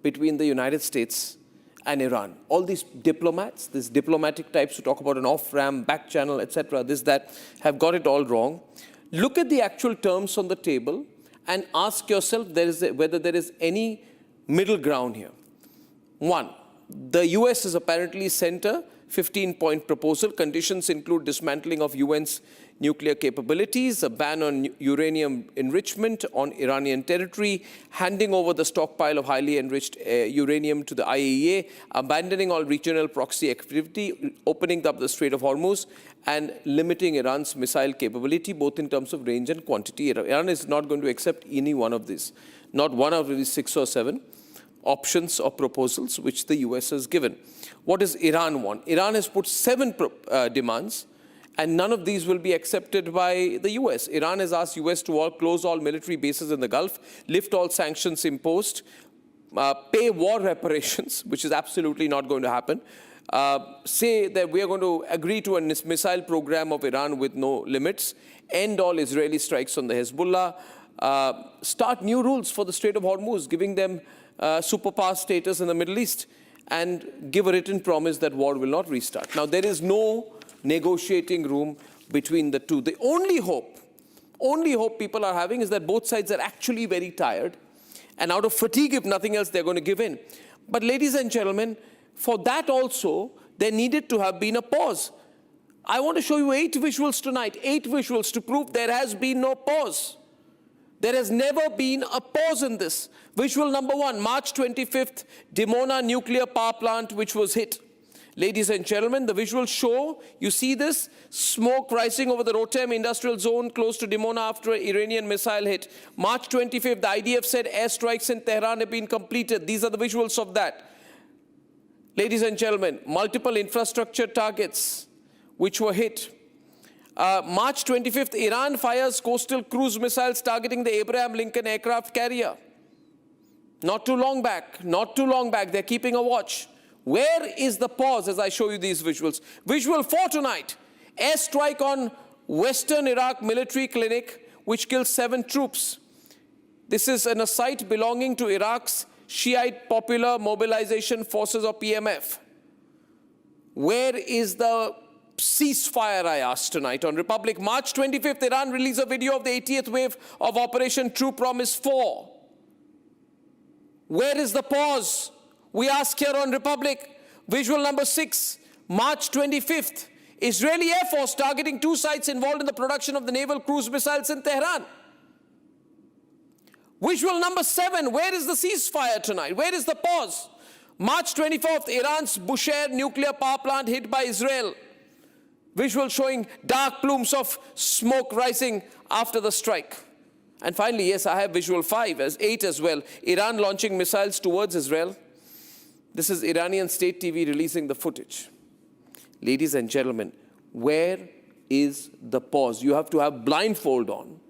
between the United States and Iran. All these diplomats, these diplomatic types who talk about an off-ramp, back channel, etc., this, that, have got it all wrong. Look at the actual terms on the table and ask yourself whether there is any middle ground here. One, the US has apparently sent a 15-point proposal. Conditions include dismantling of UN's nuclear capabilities, a ban on uranium enrichment on Iranian territory, handing over the stockpile of highly enriched uranium to the IAEA, abandoning all regional proxy activity, opening up the Strait of Hormuz, and limiting Iran's missile capability, both in terms of range and quantity. Iran is not going to accept any one of these, not one of these 6 or 7 options or proposals which the US has given. What does Iran want? Iran has put 7 demands, and none of these will be accepted by the US. Iran has asked US to close all military bases in the Gulf, lift all sanctions imposed, pay war reparations, which is absolutely not going to happen, say that we are going to agree to a missile program of Iran with no limits, end all Israeli strikes on the Hezbollah, start new rules for the Strait of Hormuz, giving them superpower status in the Middle East, and give a written promise that war will not restart. Now, there is no negotiating room between the two. The only hope people are having is that both sides are actually very tired, and out of fatigue, if nothing else, they're going to give in. But ladies and gentlemen, for that also, there needed to have been a pause. I want to show you 8 visuals tonight, 8 visuals to prove there has been no pause. There has never been a pause in this. Visual number 1, March 25th, Dimona nuclear power plant, which was hit. Ladies and gentlemen, the visuals show, you see this, smoke rising over the Rotem industrial zone close to Dimona after an Iranian missile hit. March 25th, the IDF said airstrikes in Tehran have been completed. These are the visuals of that. Ladies and gentlemen, multiple infrastructure targets which were hit. March 25th, Iran fires coastal cruise missiles targeting the Abraham Lincoln aircraft carrier. Not too long back, they're keeping a watch. Where is the pause as I show you these visuals? Visual 4 tonight, airstrike on Western Iraq military clinic, which kills 7 troops. This is in a site belonging to Iraq's Shiite Popular Mobilization Forces, or PMF. Where is the ceasefire, I asked tonight on Republic? March 25th, Iran released a video of the 80th wave of Operation True Promise 4. Where is the pause? We ask here on Republic. Visual number 6, March 25th, Israeli Air Force targeting 2 sites involved in the production of the naval cruise missiles in Tehran. Visual number 7, where is the ceasefire tonight? Where is the pause? March 24th, Iran's Bushehr nuclear power plant hit by Israel. Visual showing dark plumes of smoke rising after the strike. And finally, yes, I have visual 8 as well. Iran launching missiles towards Israel. This is Iranian state TV releasing the footage. Ladies and gentlemen, where is the pause? You have to have blindfold on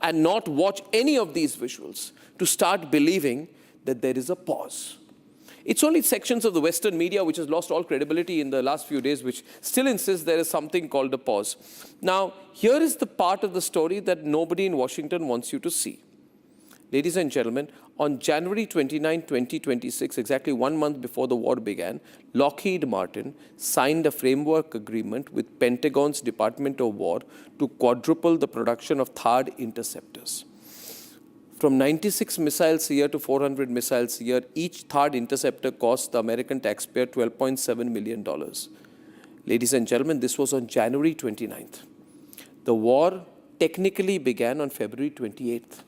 and not watch any of these visuals to start believing that there is a pause. It's only sections of the Western media which has lost all credibility in the last few days which still insist there is something called a pause. Now, here is the part of the story that nobody in Washington wants you to see. Ladies and gentlemen, on January 29, 2026, exactly 1 month before the war began, Lockheed Martin signed a framework agreement with Pentagon's Department of War to quadruple the production of THAAD interceptors. From 96 missiles a year to 400 missiles a year, each THAAD interceptor cost the American taxpayer $12.7 million. Ladies and gentlemen, this was on January 29th. The war technically began on February 28th.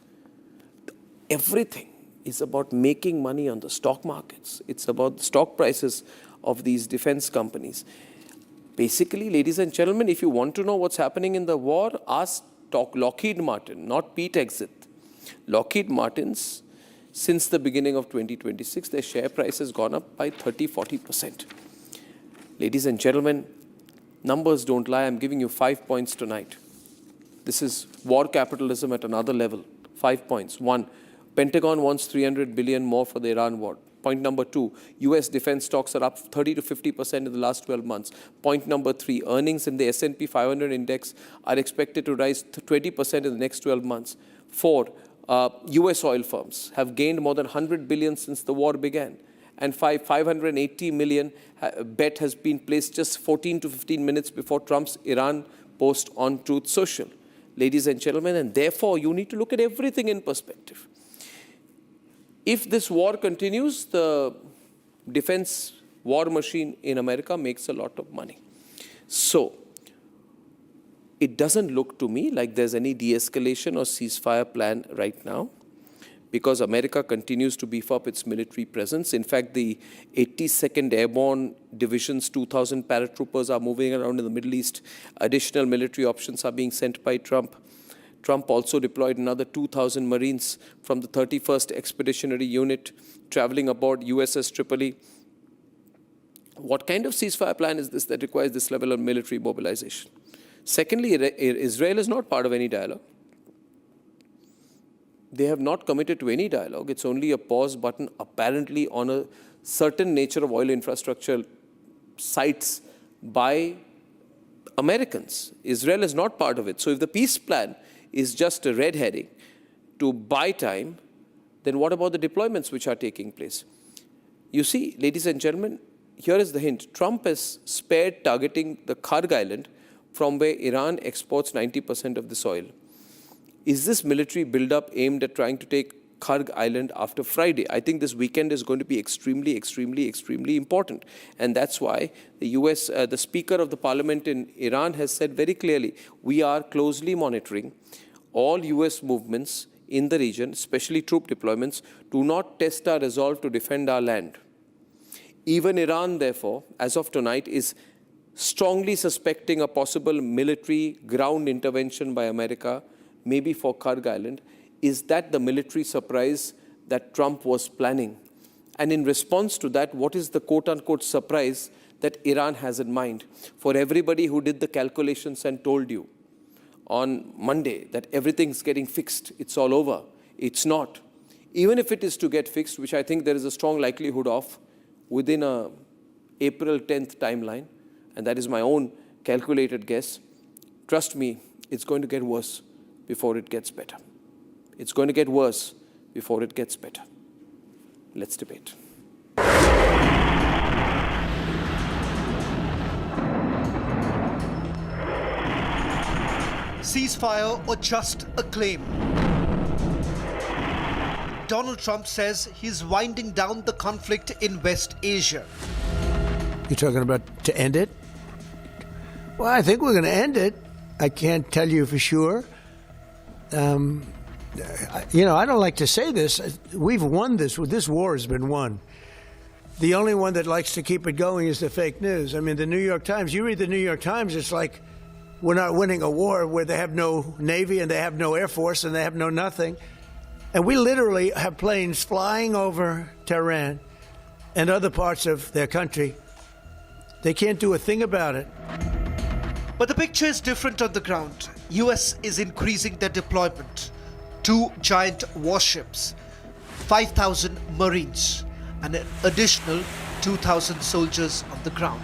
Everything is about making money on the stock markets. It's about the stock prices of these defense companies. Basically, ladies and gentlemen, if you want to know what's happening in the war, ask Lockheed Martin, not Pete Exit. Lockheed Martin's, since the beginning of 2026, their share price has gone up by 30-40%. Ladies and gentlemen, numbers don't lie. I'm giving you 5 points tonight. This is war capitalism at another level. 5 points. 1, Pentagon wants $300 billion more for the Iran war. Point number 2, US defense stocks are up 30 to 50% in the last 12 months. Point number 3, earnings in the S&P 500 index are expected to rise 20% in the next 12 months. 4, US oil firms have gained more than 100 billion since the war began. And 580 million bet has been placed just 14 to 15 minutes before Trump's Iran post on Truth Social. Ladies and gentlemen, and therefore you need to look at everything in perspective. If this war continues, the defense war machine in America makes a lot of money. So, it doesn't look to me like there's any de-escalation or ceasefire plan right now, because America continues to beef up its military presence. In fact, the 82nd Airborne Division's 2,000 paratroopers are moving around in the Middle East. Additional military options are being sent by Trump. Trump also deployed another 2,000 Marines from the 31st Expeditionary Unit traveling aboard USS Tripoli. What kind of ceasefire plan is this that requires this level of military mobilization? Secondly, Israel is not part of any dialogue. They have not committed to any dialogue. It's only a pause button apparently on a certain nature of oil infrastructure sites by Americans. Israel is not part of it. So if the peace plan is just a red herring to buy time, then what about the deployments which are taking place? You see, ladies and gentlemen, here is the hint. Trump has spared targeting the Karg Island from where Iran exports 90% of this oil. Is this military buildup aimed at trying to take Karg Island after Friday? I think this weekend is going to be extremely, extremely, extremely important. And that's why the Speaker of the Parliament in Iran has said very clearly, we are closely monitoring all US movements in the region, especially troop deployments, to not test our resolve to defend our land. Even Iran, therefore, as of tonight, is strongly suspecting a possible military ground intervention by America, maybe for Karg Island. Is that the military surprise that Trump was planning? And in response to that, what is the quote-unquote surprise that Iran has in mind? For everybody who did the calculations and told you on Monday that everything's getting fixed, it's all over. It's not. Even if it is to get fixed, which I think there is a strong likelihood of within a April 10th timeline, and that is my own calculated guess, trust me, it's going to get worse before it gets better. It's going to get worse before it gets better. Let's debate. Ceasefire or just a claim? Donald Trump says he's winding down the conflict in West Asia. You're talking about to end it? Well, I think we're going to end it. I can't tell you for sure. I don't like to say this. We've won this. This war has been won. The only one that likes to keep it going is the fake news. I mean, the New York Times, you read the New York Times, it's like we're not winning a war where they have no Navy and they have no Air Force and they have no nothing. And we literally have planes flying over Tehran and other parts of their country. They can't do a thing about it. But the picture is different on the ground. US is increasing their deployment. 2 giant warships, 5,000 Marines, and an additional 2,000 soldiers on the ground.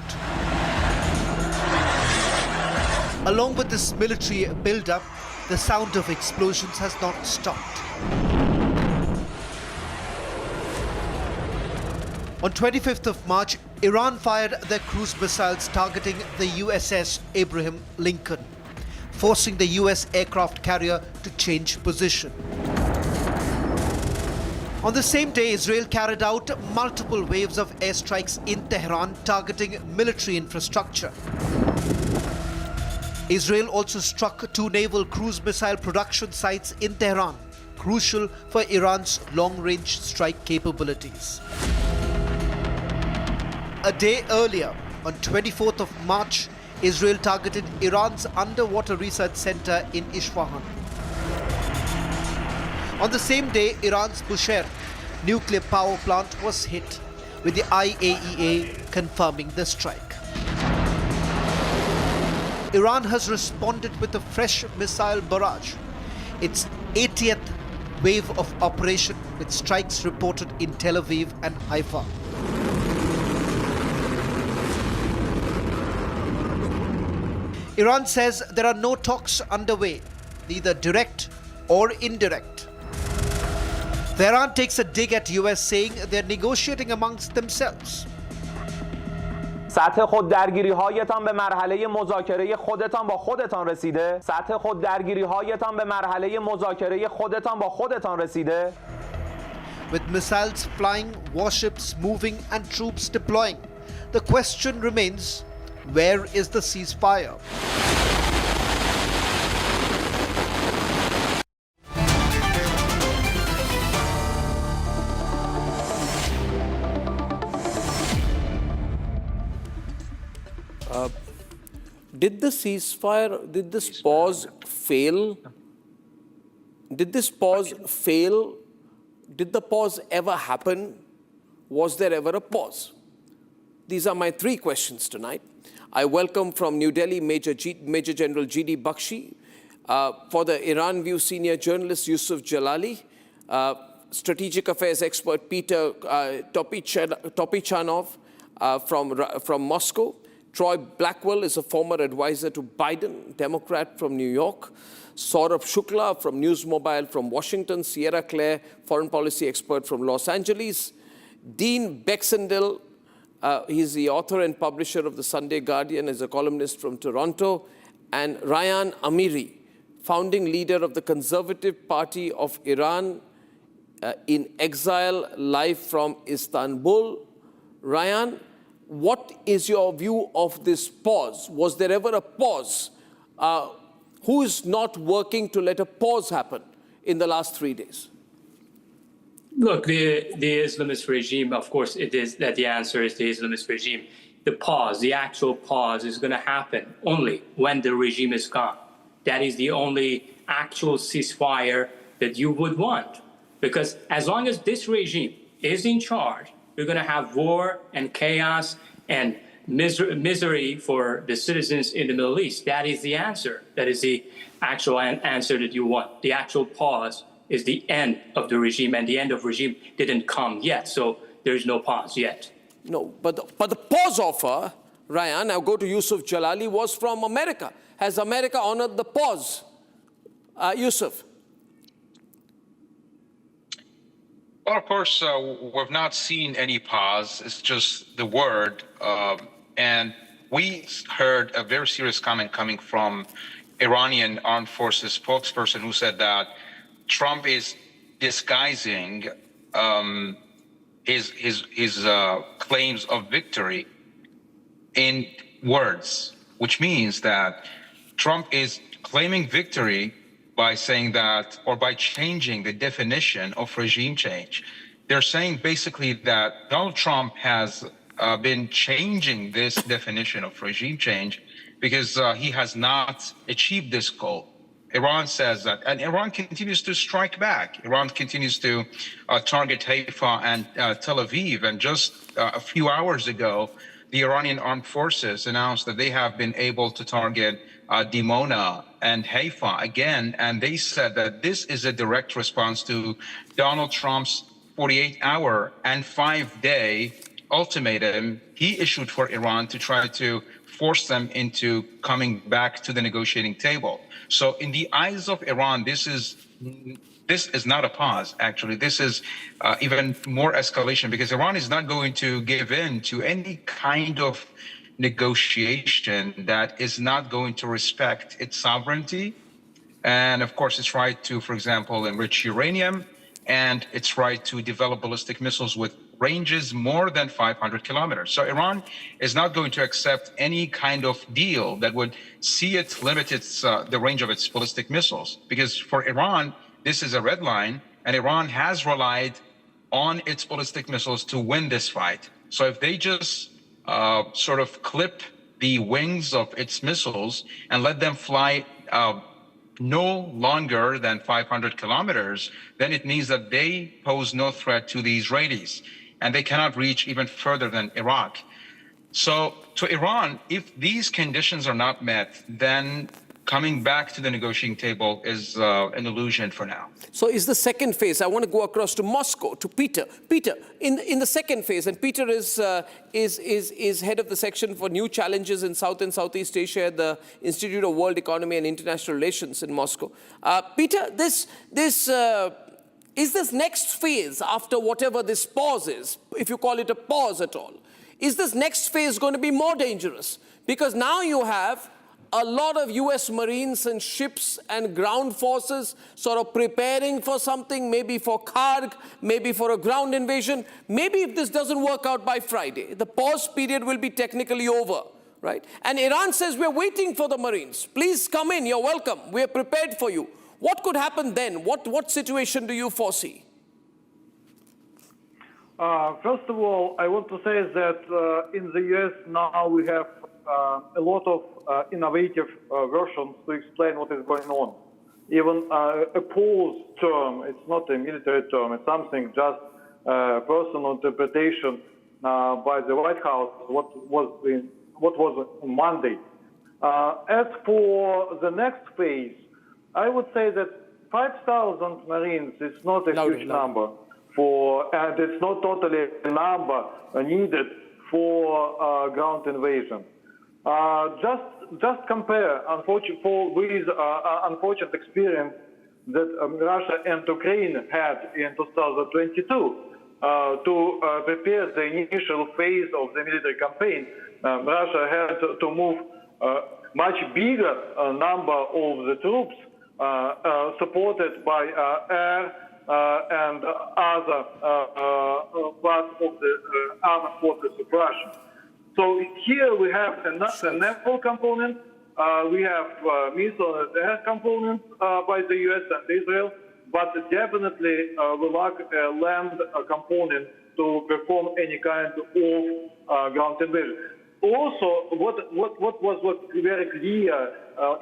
Along with this military build-up, the sound of explosions has not stopped. On 25th of March, Iran fired their cruise missiles targeting the USS Abraham Lincoln, forcing the US aircraft carrier to change position. On the same day, Israel carried out multiple waves of airstrikes in Tehran targeting military infrastructure. Israel also struck 2 naval cruise missile production sites in Tehran, crucial for Iran's long-range strike capabilities. A day earlier, on 24th of March, Israel targeted Iran's underwater research center in Isfahan. On the same day, Iran's Bushehr nuclear power plant was hit, with the IAEA confirming the strike. Iran has responded with a fresh missile barrage, its 80th wave of operation, with strikes reported in Tel Aviv and Haifa. Iran says there are no talks underway, neither direct or indirect. Tehran takes a dig at US, saying they're negotiating amongst themselves. سطح خود درگیری هایتان به مرحله مذاکره خودتان با خودتان رسیده؟ سطح خود درگیری هایتان به مرحله مذاکره خودتان با خودتان رسیده؟ With missiles flying, warships moving and troops deploying, the question remains, where is the ceasefire? Did the ceasefire, did this pause fail? Did this pause fail? Did the pause ever happen? Was there ever a pause? These are my 3 questions tonight. I welcome from New Delhi Major General G.D. Bakshi, for the Iran View senior journalist Yusuf Jalali, strategic affairs expert Peter Topichanov from Moscow. Troy Blackwell is a former advisor to Biden, Democrat from New York. Saurabh Shukla from News Mobile from Washington. Sierra Claire, foreign policy expert from Los Angeles. Dean Baxendale, he's the author and publisher of the Sunday Guardian, is a columnist from Toronto. And Ryan Amiri, founding leader of the Conservative Party of Iran, in exile, live from Istanbul. Ryan, what is your view of this pause? Was there ever a pause? Who is not working to let a pause happen in the last 3 days? Look, the Islamist regime, of course, it is that the answer is the Islamist regime. The pause, the actual pause, is going to happen only when the regime is gone. That is the only actual ceasefire that you would want. Because as long as this regime is in charge, we're going to have war and chaos and misery for the citizens in the Middle East. That is the answer. That is the actual answer that you want. The actual pause is the end of the regime, and the end of regime didn't come yet, so there's no pause yet. No, but the pause offer, Ryan, I'll go to Yusuf Jalali, was from America. Has America honored the pause? Yusuf. Well, of course, we've not seen any pause. It's just the word. And we heard a very serious comment coming from Iranian armed forces spokesperson who said that Trump is disguising his claims of victory in words, which means that Trump is claiming victory by saying that, or by changing the definition of regime change. they're saying basically that Donald Trump has been changing this definition of regime change because he has not achieved this goal. Iran says that, and Iran continues to strike back. Iran continues to target Haifa and Tel Aviv. And just a few hours ago, the Iranian armed forces announced that they have been able to target Dimona and Haifa again. And they said that this is a direct response to Donald Trump's 48-hour and 5-day ultimatum he issued for Iran to try to force them into coming back to the negotiating table. So in the eyes of Iran, this is not a pause, actually. This is even more escalation, because Iran is not going to give in to any kind of negotiation that is not going to respect its sovereignty. And of course, its right to, for example, enrich uranium, and its right to develop ballistic missiles with ranges more than 500 kilometers. So Iran is not going to accept any kind of deal that would see it limit the range of its ballistic missiles, because for Iran, this is a red line, and Iran has relied on its ballistic missiles to win this fight. So if they just sort of clip the wings of its missiles and let them fly no longer than 500 kilometers, then it means that they pose no threat to the Israelis, and they cannot reach even further than Iraq. So to Iran, if these conditions are not met, then coming back to the negotiating table is an illusion for now. So is the second phase, I want to go across to Moscow, to Peter. Peter, in the second phase, and Peter is head of the section for new challenges in South and Southeast Asia at the Institute of World Economy and International Relations in Moscow. Peter, is this next phase, after whatever this pause is, if you call it a pause at all, is this next phase going to be more dangerous? Because now you have a lot of US Marines and ships and ground forces sort of preparing for something, maybe for Karg, maybe for a ground invasion. Maybe if this doesn't work out by Friday, the pause period will be technically over, right? And Iran says, we're waiting for the Marines. Please come in, you're welcome. We're prepared for you. What could happen then? What situation do you foresee? First of all, I want to say that in the US now we have a lot of innovative versions to explain what is going on. Even a pause term, it's not a military term, it's something just personal interpretation by the White House, what was on Monday. As for the next phase, I would say that 5,000 Marines is not a huge number and it's not totally a number needed for ground invasion. Just compare, with unfortunate experience that Russia and Ukraine had in 2022 to prepare the initial phase of the military campaign. Russia had to move much bigger number of the troops supported by air and other parts of the armed forces of Russia. So here we have a naval component, we have missile and air component by the US and Israel, but definitely we lack a land component to perform any kind of ground invasion. Also, what was very clear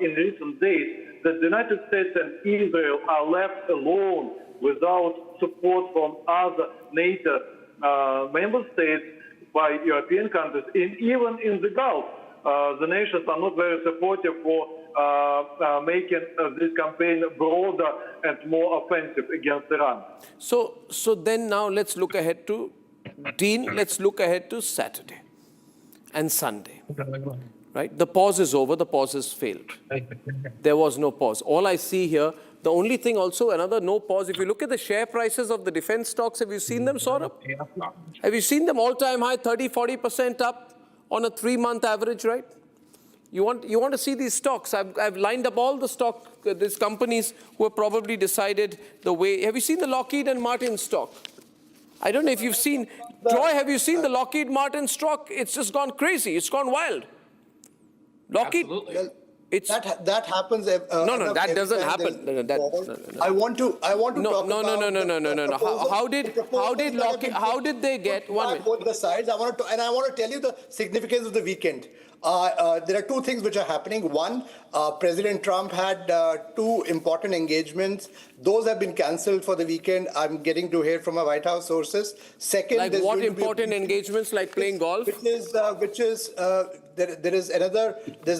in recent days, that the United States and Israel are left alone without support from other NATO member states by European countries, and even in the Gulf, the nations are not very supportive for making this campaign broader and more offensive against Iran. So then now let's look ahead to, Dean, let's look ahead to Saturday and Sunday, right? The pause is over, the pause has failed. There was no pause. All I see here, the only thing also, another no pause, if you look at the share prices of the defense stocks, have you seen them, Saurabh? Have you seen them all-time high, 30-40% up on a 3-month average, right? You want to see these stocks. I've lined up all the these companies who have probably decided the way. Have you seen the Lockheed and Martin stock? I don't know if you've seen, Joy, have you seen the Lockheed Martin stock? It's just gone crazy. It's gone wild. Lockheed. That happens. No, that doesn't happen. I want to talk about. No. How did they get one minute? Both the sides. I want to tell you the significance of the weekend. There are two things which are happening. One, President Trump had two important engagements. Those have been cancelled for the weekend. I'm getting to hear from my White House sources. Second, like what important engagements, like playing golf? There's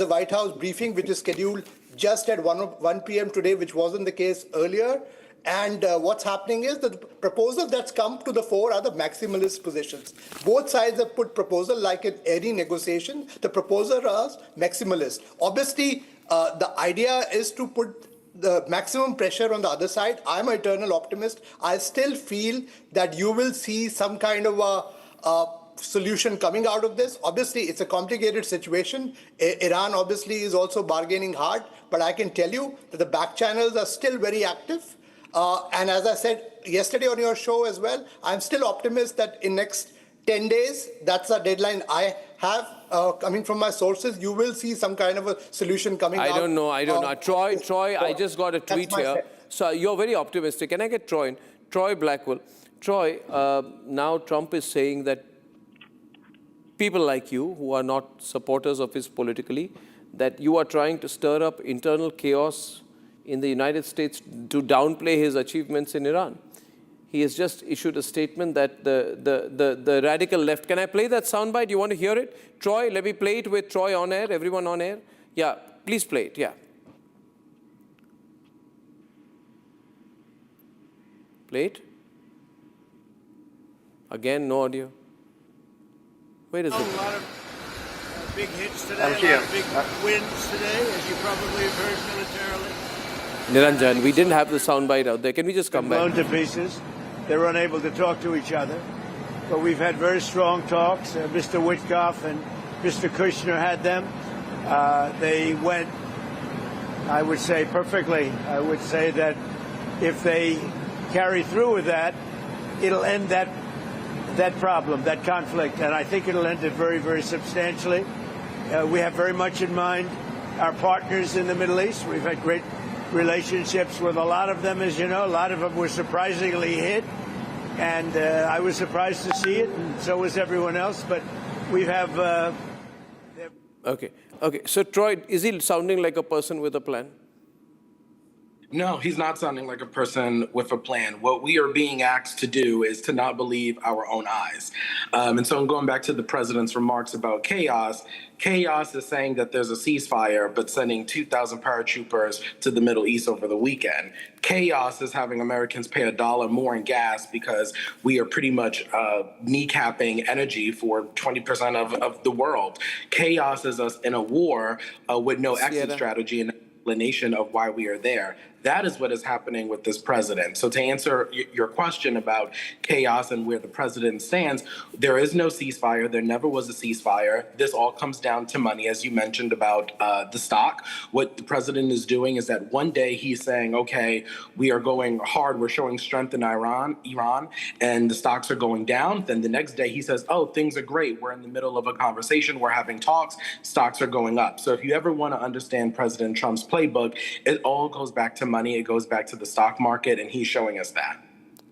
a White House briefing which is scheduled just at 1 p.m. today, which wasn't the case earlier. And what's happening is that the proposals that's come to the fore are the maximalist positions. Both sides have put proposal like in any negotiation. The proposal is maximalist. Obviously, the idea is to put the maximum pressure on the other side. I'm an eternal optimist. I still feel that you will see some kind of a solution coming out of this. Obviously, it's a complicated situation. Iran obviously is also bargaining hard, but I can tell you that the back channels are still very active. And as I said yesterday on your show as well, I'm still optimistic that in next 10 days, that's a deadline I have coming from my sources, you will see some kind of a solution coming out. I don't know. Troy, I just got a tweet here. So you're very optimistic. Can I get Troy in? Troy Blackwell. Troy, now Trump is saying that people like you, who are not supporters of his politically, that you are trying to stir up internal chaos in the United States to downplay his achievements in Iran. He has just issued a statement that the radical left... Can I play that soundbite? You want to hear it? Troy, let me play it with Troy on air, everyone on air. Yeah, please play it, yeah. Play it. Again, no audio. Where is it? A lot of big hits today, a lot of big wins today, as you probably have heard militarily. Niranjan, we didn't have the soundbite out there. Can we just come back? Blown to pieces. They're unable to talk to each other. But we've had very strong talks. Mr. Witkoff and Mr. Kushner had them. They went, I would say, perfectly. I would say that if they carry through with that, it'll end that problem, that conflict. And I think it'll end it very, very substantially. We have very much in mind our partners in the Middle East. We've had great relationships with a lot of them, as you know. A lot of them were surprisingly hit, and I was surprised to see it, and so was everyone else. But we have... Okay. So, Troy, is he sounding like a person with a plan? No, he's not sounding like a person with a plan. What we are being asked to do is to not believe our own eyes. And so I'm going back to the president's remarks about chaos. Chaos is saying that there's a ceasefire, but sending 2,000 paratroopers to the Middle East over the weekend. Chaos is having Americans pay $1 more in gas because we are pretty much kneecapping energy for 20% of the world. Chaos is us in a war with no exit strategy and explanation of why we are there. That is what is happening with this president. So to answer your question about chaos and where the president stands, there is no ceasefire. There never was a ceasefire. This all comes down to money, as you mentioned about the stock. What the president is doing is that one day he's saying, okay, we are going hard. We're showing strength in Iran, and the stocks are going down. Then the next day he says, oh, things are great. We're in the middle of a conversation. We're having talks. Stocks are going up. So if you ever want to understand President Trump's playbook, it all goes back to money. It goes back to the stock market, and he's showing us that.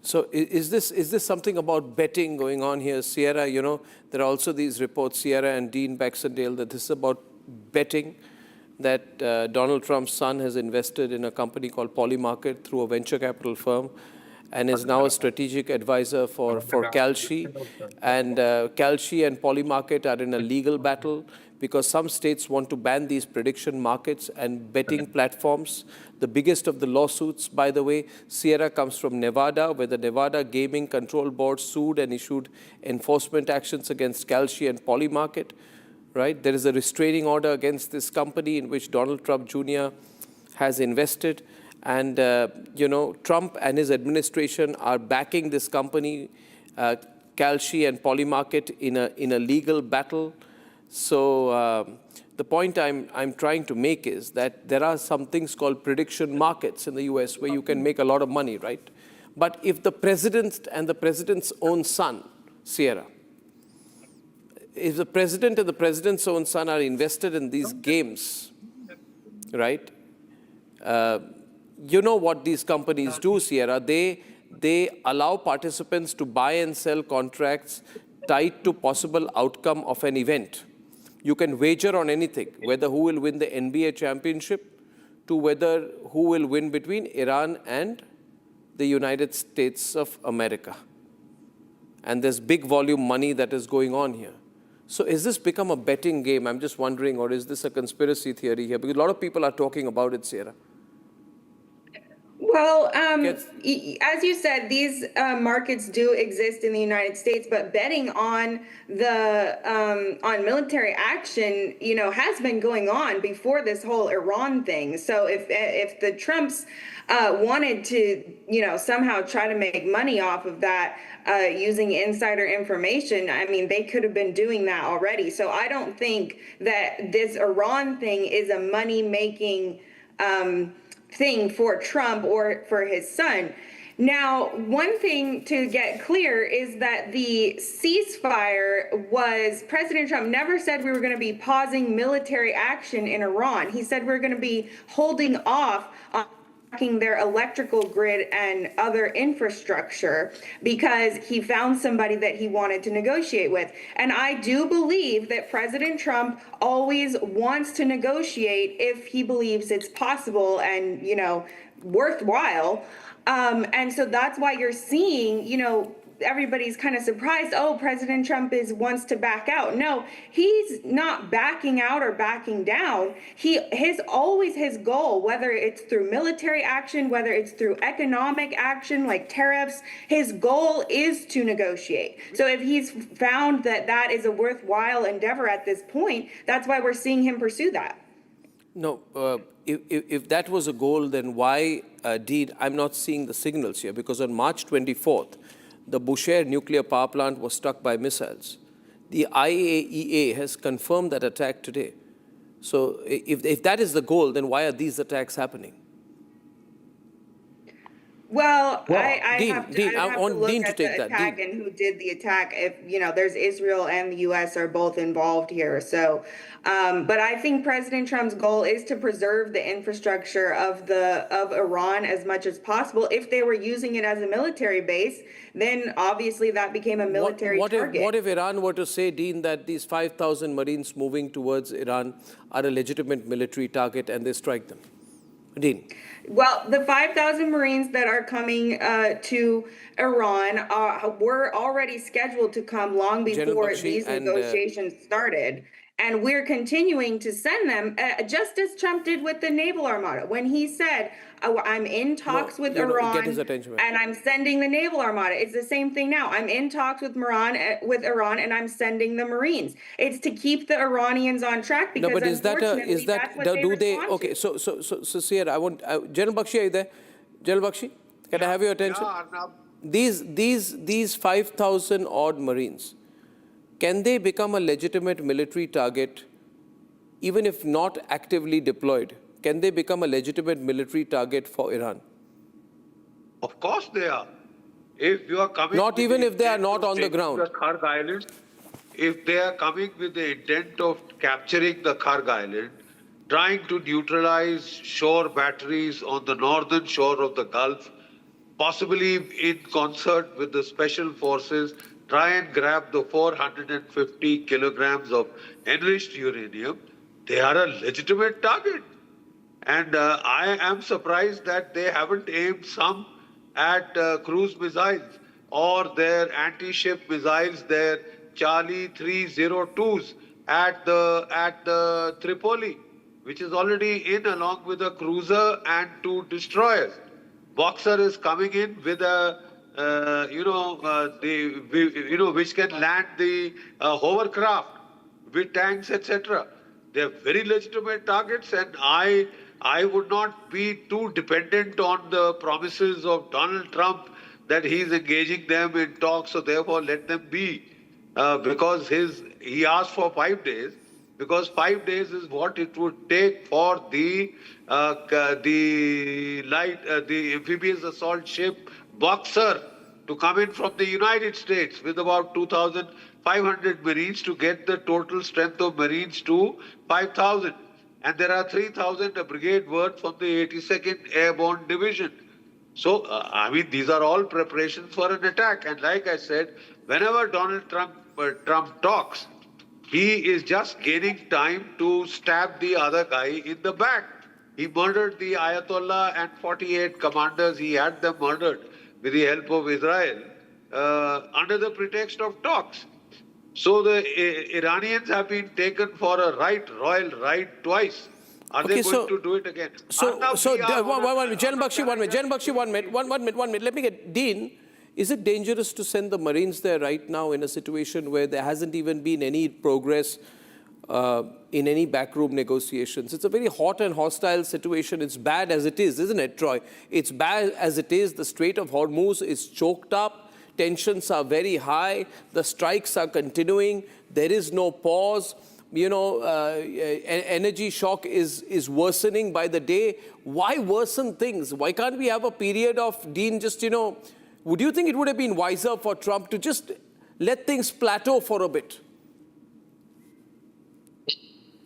So is this something about betting going on here? Sierra, you know, there are also these reports, Sierra and Dean Baxendale, that this is about betting, that Donald Trump's son has invested in a company called Polymarket through a venture capital firm and is now a strategic advisor for Kalshi. And Kalshi and Polymarket are in a legal battle because some states want to ban these prediction markets and betting platforms. The biggest of the lawsuits, by the way, Sierra, comes from Nevada, where the Nevada Gaming Control Board sued and issued enforcement actions against Kalshi and Polymarket, right? There is a restraining order against this company in which Donald Trump Jr. has invested. And, you know, Trump and his administration are backing this company, Kalshi and Polymarket, in a legal battle. So the point I'm trying to make is that there are some things called prediction markets in the US where you can make a lot of money, right? But if the president and the president's own son, Sierra, if the president and the president's own son are invested in these games, right? You know what these companies do, Sierra. They allow participants to buy and sell contracts tied to possible outcome of an event. You can wager on anything, whether who will win the NBA championship to whether who will win between Iran and the United States of America. And there's big volume money that is going on here. So is this become a betting game? I'm just wondering, or is this a conspiracy theory here? Because a lot of people are talking about it, Sierra. Well, as you said, these markets do exist in the United States, but betting on the on military action, you know, has been going on before this whole Iran thing. So if the Trumps wanted to, you know, somehow try to make money off of that using insider information, I mean, they could have been doing that already. So I don't think that this Iran thing is a money-making thing for Trump or for his son. Now, one thing to get clear is that the ceasefire was, President Trump never said we were going to be pausing military action in Iran. He said we're going to be holding off on their electrical grid and other infrastructure because he found somebody that he wanted to negotiate with. And I do believe that President Trump always wants to negotiate if he believes it's possible and, you know, worthwhile. And so that's why you're seeing, you know, everybody's kind of surprised, oh, President Trump wants to back out. No, he's not backing out or backing down. Always his goal, whether it's through military action, whether it's through economic action like tariffs, his goal is to negotiate. So if he's found that that is a worthwhile endeavor at this point, that's why we're seeing him pursue that. No, if that was a goal, then why, Dean, I'm not seeing the signals here, because on March 24th, the Bushehr nuclear power plant was struck by missiles. The IAEA has confirmed that attack today. So if that is the goal, then why are these attacks happening? Well, I have to look Dean at to take the attack and who did the attack. If, you know, there's Israel and the U.S. are both involved here. So, but I think President Trump's goal is to preserve the infrastructure of Iran as much as possible. If they were using it as a military base, then obviously that became a military target. What if Iran were to say, Dean, that these 5,000 Marines moving towards Iran are a legitimate military target and they strike them? Dean. Well, the 5,000 Marines that are coming to Iran were already scheduled to come long before these negotiations started. And we're continuing to send them, just as Trump did with the naval armada. When he said, I'm in talks with Iran and I'm sending the naval armada. It's the same thing now. I'm in talks with Iran and I'm sending the Marines. It's to keep the Iranians on track because unfortunately that's what they respond to. Okay, so Sierra, I want, General Bakshi, are you there? General Bakshi, can I have your attention? These 5,000 odd Marines, can they become a legitimate military target even if not actively deployed? Can they become a legitimate military target for Iran? Of course they are. If you are coming, not even if they are not on the ground. The Kharg Islands, if they are coming with the intent of capturing the Kharg Island, trying to neutralize shore batteries on the northern shore of the Gulf, possibly in concert with the special forces, try and grab the 450 kilograms of enriched uranium, they are a legitimate target. And I am surprised that they haven't aimed some at cruise missiles or their anti-ship missiles, their Charlie 302s at the Tripoli, which is already in along with a cruiser and 2 destroyers. Boxer is coming in with a which can land the hovercraft with tanks, etc. They are very legitimate targets, and I would not be too dependent on the promises of Donald Trump that he's engaging them in talks, so therefore let them be. Because he asked for 5 days, because 5 days is what it would take for the amphibious assault ship Boxer to come in from the United States with about 2,500 Marines to get the total strength of Marines to 5,000. and there are 3,000 brigade worth from the 82nd Airborne Division. So, I mean, these are all preparations for an attack. And like I said, whenever Donald Trump talks, he is just gaining time to stab the other guy in the back. He murdered the Ayatollah and 48 commanders. He had them murdered with the help of Israel under the pretext of talks. So the Iranians have been taken for a royal ride twice. Are they going to do it again? One minute, General Bakshi, one minute. Let me get Dean. Is it dangerous to send the Marines there right now in a situation where there hasn't even been any progress in any backroom negotiations? It's a very hot and hostile situation. It's bad as it is, isn't it, Troy? It's bad as it is. The Strait of Hormuz is choked up. Tensions are very high. The strikes are continuing. There is no pause. You know, energy shock is worsening by the day. Why worsen things? Why can't we have a period of, Dean, just, you know, would you think it would have been wiser for Trump to just let things plateau for a bit?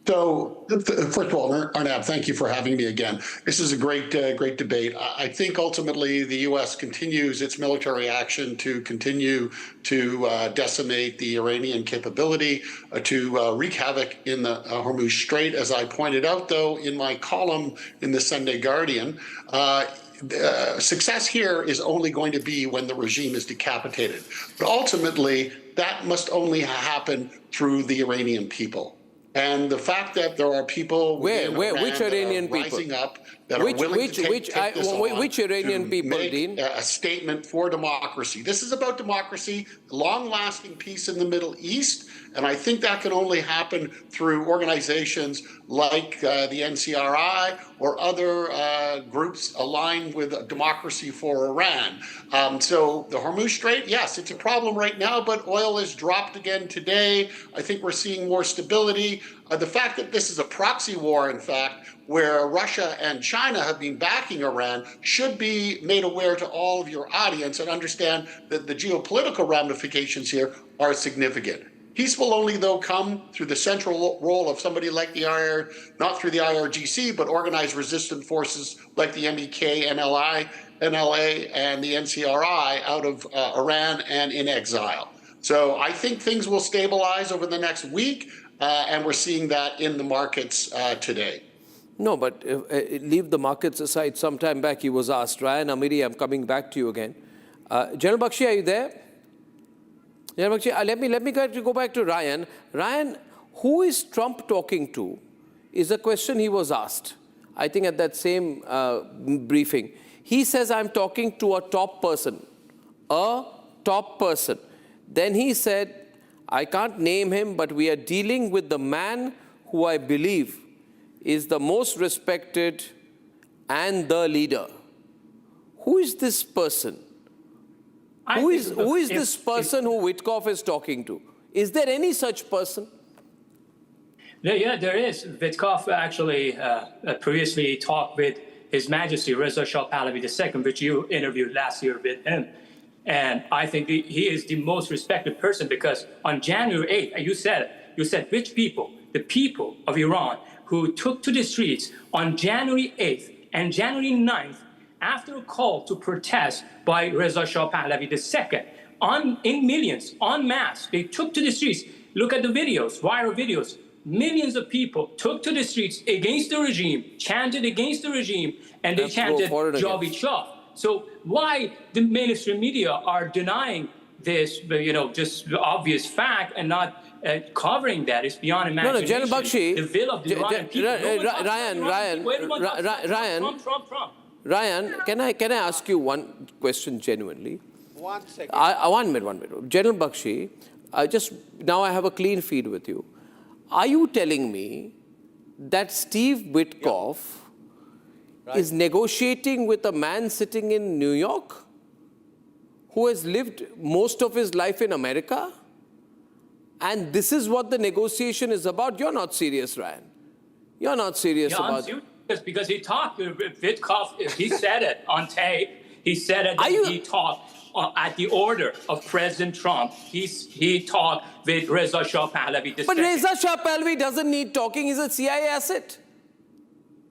So, first of all, Arnab, thank you for having me again. This is a great debate. I think ultimately the U.S. continues its military action to continue to decimate the Iranian capability, to wreak havoc in the Hormuz Strait. As I pointed out, though, in my column in the Sunday Guardian, success here is only going to be when the regime is decapitated. But ultimately, that must only happen through the Iranian people. And the fact that there are people which Iranian people rising up that are willing to take this on, which Iranian people, make Dean? a statement for democracy. This is about democracy, long-lasting peace in the Middle East, and I think that can only happen through organizations like the NCRI or other groups aligned with democracy for Iran. So the Hormuz Strait, yes, it's a problem right now, but oil has dropped again today. I think we're seeing more stability. The fact that this is a proxy war, in fact, where Russia and China have been backing Iran should be made aware to all of your audience and understand that the geopolitical ramifications here are significant. Peace will only, though, come through the central role of somebody like not through the IRGC, but organized resistant forces like the MEK, NLA, and the NCRI out of Iran and in exile. So I think things will stabilize over the next week, and we're seeing that in the markets today. No, but leave the markets aside. Some time back he was asked, Ryan Amiri, I'm coming back to you again. General Bakshi, are you there? General Bakshi, let me go back to Ryan. Ryan, who is Trump talking to is a question he was asked, I think at that same briefing. He says, I'm talking to a top person. A top person. Then he said, I can't name him, but we are dealing with the man who I believe is the most respected and the leader. Who is this person? Who is this person who Witkoff is talking to? Is there any such person? Yeah, there is. Witkoff actually previously talked with His Majesty Reza Shah Pahlavi II, which you interviewed last year with him. And I think he is the most respected person because on January 8th, you said which people? The people of Iran who took to the streets on January 8th and January 9th after a call to protest by Reza Shah Pahlavi II. In millions, en masse, they took to the streets. Look at the videos, viral videos. Millions of people took to the streets against the regime, chanted against the regime, and they chanted Javid Shah. So why the mainstream media are denying this, just obvious fact and not covering that is beyond imagination. No, General Bakshi, the will of the Iranian people. Ryan, can I ask you one question genuinely? 1 second. 1 minute. General Bakshi, now I have a clean feed with you. Are you telling me that Steve Witkoff is negotiating with a man sitting in New York who has lived most of his life in America? And this is what the negotiation is about? You're not serious, Ryan. You're not serious about it. Yes, because he talked with Witkoff. He said it on tape. He said it. He talked at the order of President Trump. He talked with Reza Shah Pahlavi II. But Reza Shah Pahlavi doesn't need talking. He's a CIA asset.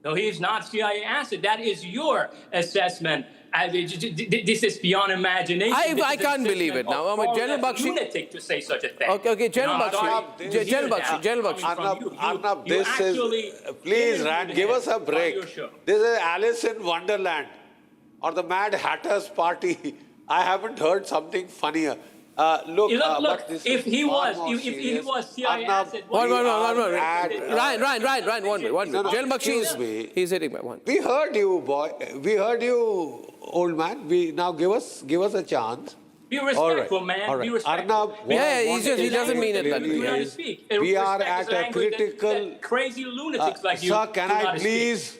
No, he's not CIA asset. That is your assessment. This is beyond imagination. I can't believe it now. General Bakshi, lunatic to say such a thing. Okay, General Bakshi, Arnab, this is, please, Rand, give us a break. This is Alice in Wonderland or the Mad Hatter's Party. I haven't heard something funnier. Look, if he was CIA asset, Ryan, one minute. General Bakshi, he's hitting my one. We heard you, boy. We heard you, old man. Now give us a chance. Be respectful, man. All right. Be respectful. Arnab, he doesn't mean it. We are at a critical. Crazy lunatics like you. Sir, can I please?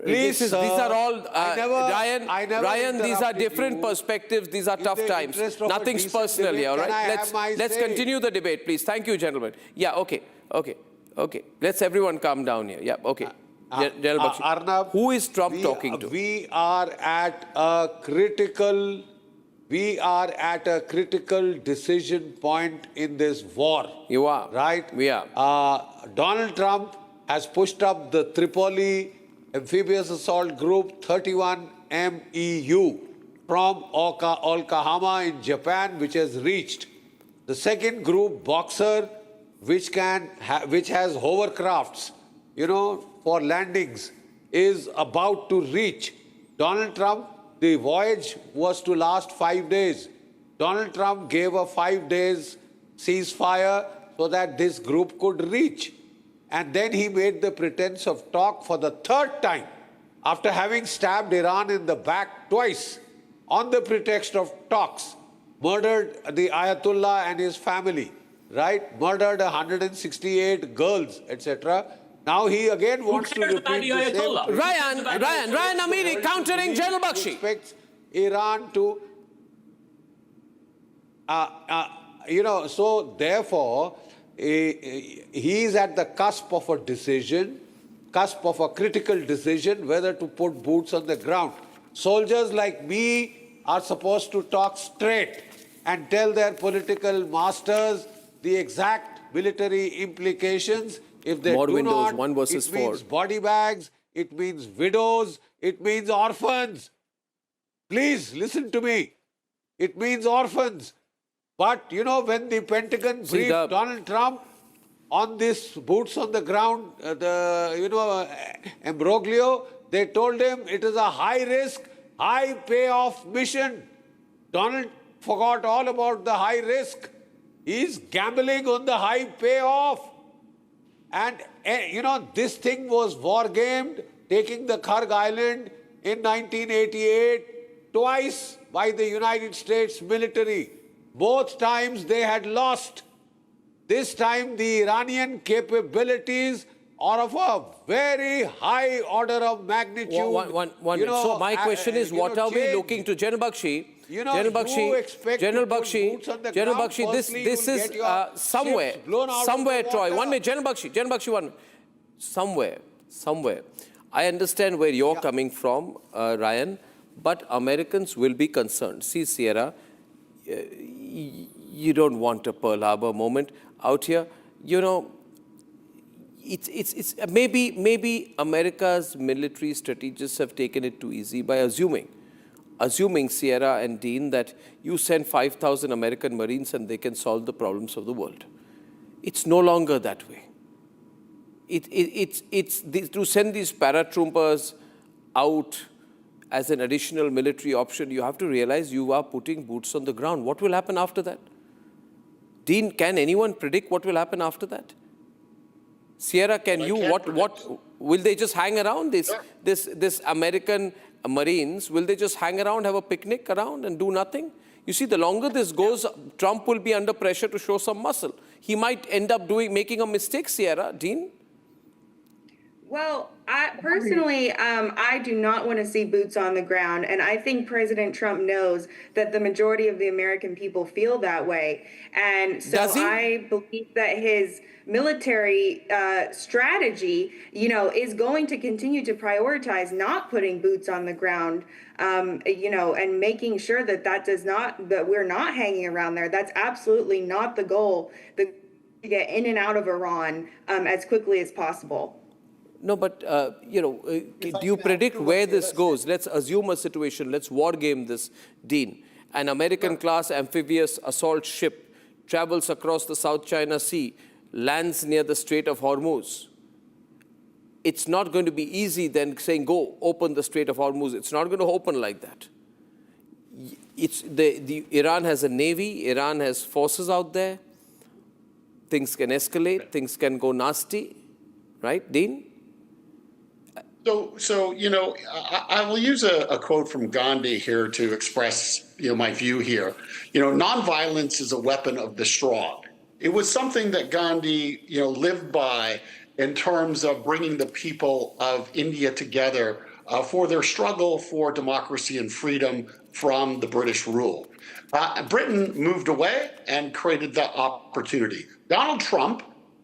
Please, these are all, Ryan, these are different perspectives. These are tough times. Nothing's personal here, all right? Let's continue the debate, please. Thank you, gentlemen. Yeah, okay. Let's everyone calm down here. Yeah, okay. General Bakshi, Arnab, who is Trump talking to? We are at a critical decision point in this war. You are. Right? We are. Donald Trump has pushed up the Tripoli Amphibious Assault Group 31 MEU from Okayama in Japan, which has reached. The second group, Boxer, which has hovercrafts, for landings, is about to reach. Donald Trump, the voyage was to last 5 days. Donald Trump gave a 5 days ceasefire so that this group could reach. And then he made the pretense of talk for the third time after having stabbed Iran in the back twice on the pretext of talks, murdered the Ayatollah and his family, right? Murdered 168 girls, etc. Now he again wants to repeat the same. Ryan Amiri countering General Bakshi. Expects Iran to, so therefore, he is at the cusp of a decision, critical decision, whether to put boots on the ground. Soldiers like me are supposed to talk straight and tell their political masters the exact military implications. If they do not, it means body bags, it means widows, it means orphans. Please listen to me. It means orphans. But, when the Pentagon briefed Donald Trump on this boots on the ground, imbroglio, they told him it is a high-risk, high-payoff mission. Donald forgot all about the high risk. He's gambling on the high payoff. And, this thing was war-gamed, taking the Karg Island in 1988, twice by the United States military. Both times they had lost. This time the Iranian capabilities are of a very high order of magnitude. So my question is, what are we looking to? General Bakshi, General Bakshi, this is somewhere, Troy. 1 minute, General Bakshi, 1 minute. Somewhere. I understand where you're coming from, Ryan, but Americans will be concerned. See, Sierra, you don't want a Pearl Harbor moment out here. It's maybe America's military strategists have taken it too easy by assuming, Sierra and Dean, that you send 5,000 American Marines and they can solve the problems of the world. It's no longer that way. To send these paratroopers out as an additional military option, you have to realize you are putting boots on the ground. What will happen after that? Dean, can anyone predict what will happen after that? Sierra, can you? What will they just hang around? This American Marines, will they just hang around, have a picnic around and do nothing? You see, the longer this goes, Trump will be under pressure to show some muscle. He might end up making a mistake, Sierra. Dean? Well, I do not want to see boots on the ground. And I think President Trump knows that the majority of the American people feel that way. And so I believe that his military strategy, is going to continue to prioritize not putting boots on the ground, and making sure that we're not hanging around there. That's absolutely not the goal, to get in and out of Iran as quickly as possible. No, but, do you predict where this goes? Let's assume a situation. Let's war game this, Dean. An American-class amphibious assault ship travels across the South China Sea, lands near the Strait of Hormuz. It's not going to be easy then saying, go, open the Strait of Hormuz. It's not going to open like that. Iran has a navy. Iran has forces out there. Things can escalate. Things can go nasty. Right, Dean? So I will use a quote from Gandhi here to express, my view here. Nonviolence is a weapon of the strong. It was something that Gandhi, lived by in terms of bringing the people of India together for their struggle for democracy and freedom from the British rule. Britain moved away and created that opportunity. Donald Trump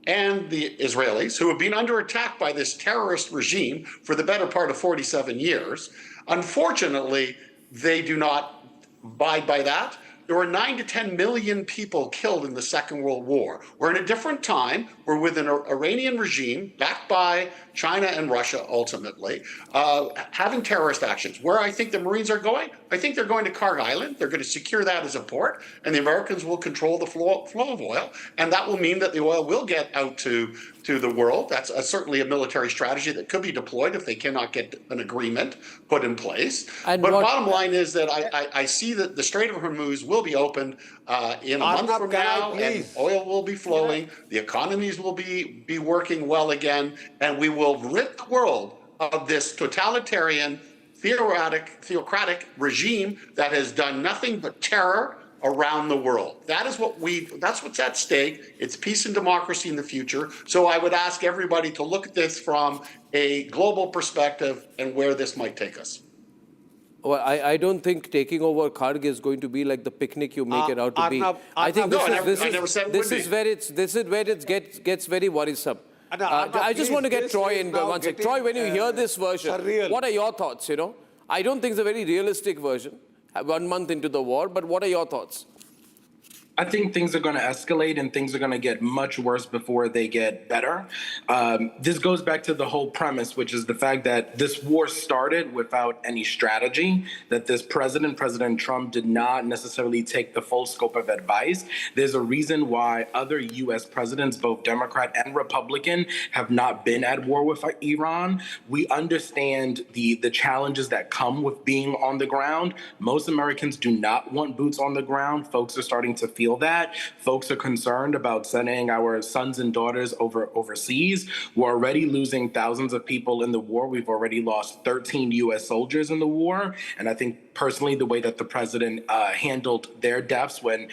and the Israelis, who have been under attack by this terrorist regime for the better part of 47 years, unfortunately, they do not abide by that. There were 9 to 10 million people killed in the Second World War. We're in a different time. We're with an Iranian regime backed by China and Russia, ultimately, having terrorist actions. Where I think the Marines are going, I think they're going to Kharg Island. They're going to secure that as a port, and the Americans will control the flow of oil, and that will mean that the oil will get out to the world. That's certainly a military strategy that could be deployed if they cannot get an agreement put in place. But bottom line is that I see that the Strait of Hormuz will be opened in a month from now, and oil will be flowing. The economies will be working well again, and we will rid the world of this totalitarian, theocratic regime that has done nothing but terror around the world. That's what's at stake. It's peace and democracy in the future. So I would ask everybody to look at this from a global perspective and where this might take us. Well, I don't think taking over Kharg is going to be like the picnic you make it out to be. I think this is where it gets very worrisome. I just want to get Troy in one sec. Troy, when you hear this version, what are your thoughts? I don't think it's a very realistic version. 1 month into the war, but what are your thoughts? I think things are going to escalate and things are going to get much worse before they get better. This goes back to the whole premise, which is the fact that this war started without any strategy, that this President Trump, did not necessarily take the full scope of advice. There's a reason why other U.S. presidents, both Democrat and Republican, have not been at war with Iran. We understand the challenges that come with being on the ground. Most Americans do not want boots on the ground. Folks are starting to feel that. Folks are concerned about sending our sons and daughters overseas. We're already losing thousands of people in the war. We've already lost 13 U.S. soldiers in the war. And I think personally, the way that the president handled their deaths when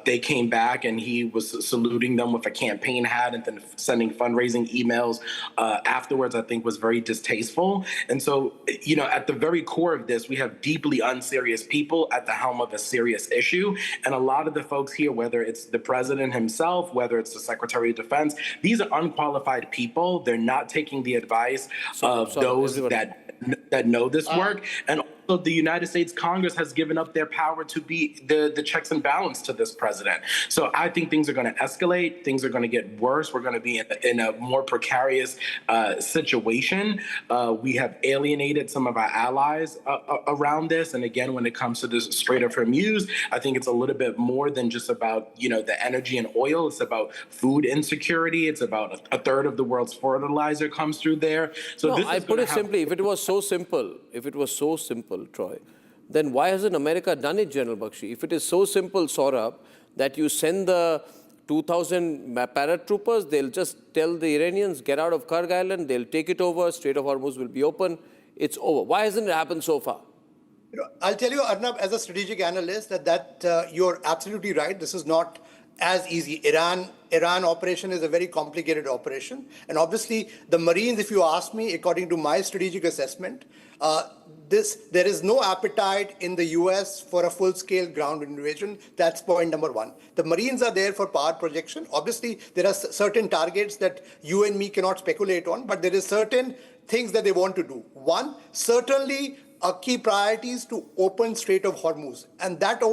they came back and he was saluting them with a campaign hat and then sending fundraising emails afterwards, I think was very distasteful. And so, at the very core of this, we have deeply unserious people at the helm of a serious issue. And a lot of the folks here, whether it's the president himself, whether it's the Secretary of Defense, these are unqualified people. They're not taking the advice of those that know this work. And also the United States Congress has given up their power to be the checks and balance to this president. So I think things are going to escalate. Things are going to get worse. We're going to be in a more precarious situation. We have alienated some of our allies around this. And again, when it comes to this Strait of Hormuz, I think it's a little bit more than just about, the energy and oil. It's about food insecurity. It's about a third of the world's fertilizer comes through there. So I put it simply, if it was so simple, Troy, then why hasn't America done it, General Bakshi? If it is so simple, Saurabh, that you send the 2,000 paratroopers, they'll just tell the Iranians, get out of Kharg Island, they'll take it over, Strait of Hormuz will be open, it's over. Why hasn't it happened so far? I'll tell you, Arnab, as a strategic analyst, that you're absolutely right. This is not as easy. Iran operation is a very complicated operation. And obviously, the Marines, if you ask me, according to my strategic assessment, there is no appetite in the US for a full-scale ground invasion. That's point number one. The Marines are there for power projection. Obviously, there are certain targets that you and me cannot speculate on, but there is certain things that they want to do. One, certainly key priorities to open Strait of Hormuz. And that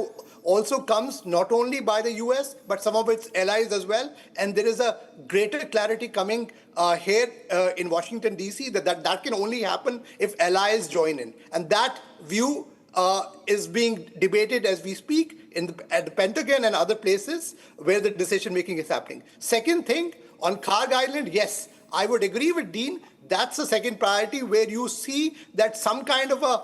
also comes not only by the US, but some of its allies as well. And there is a greater clarity coming here in Washington, D.C., that can only happen if allies join in. And that view is being debated as we speak at the Pentagon and other places where the decision-making is happening. Second thing, on Karg Island, yes, I would agree with Dean. That's the second priority where you see that some kind of a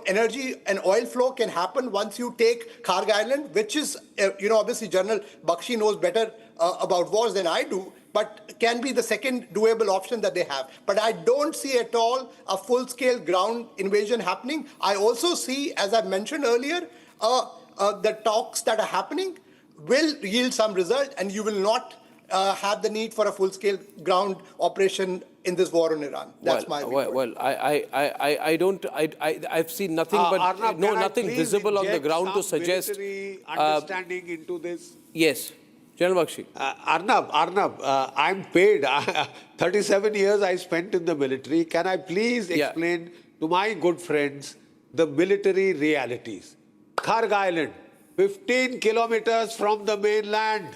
energy and oil flow can happen once you take Karg Island, which is, obviously General Bakshi knows better about wars than I do, but can be the second doable option that they have. But I don't see at all a full-scale ground invasion happening. I also see, as I mentioned earlier, the talks that are happening will yield some result, and you will not have the need for a full-scale ground operation in this war on Iran. That's my view. I've seen nothing but Arnab, nothing visible on the ground to suggest understanding into this. Yes, General Bakshi. Arnab, I'm paid. 37 years I spent in the military. Can I please explain to my good friends the military realities? Karg Island, 15 kilometers from the mainland,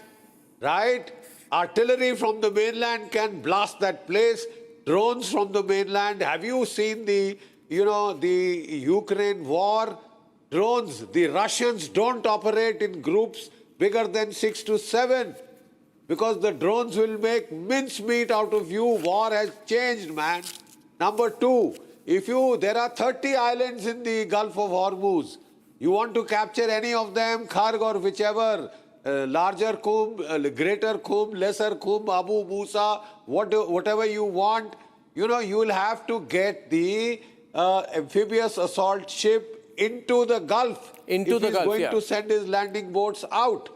right? Artillery from the mainland can blast that place. Drones from the mainland. Have you seen the Ukraine war? Drones. The Russians don't operate in groups bigger than 6 to 7 because the drones will make mincemeat out of you. War has changed, man. Number two, there are 30 islands in the Gulf of Hormuz. You want to capture any of them, Karg or whichever, larger Qum, greater Qum, lesser Qum, Abu Musa, whatever you want, you will have to get the amphibious assault ship into the Gulf. If he's going to send his landing boats out.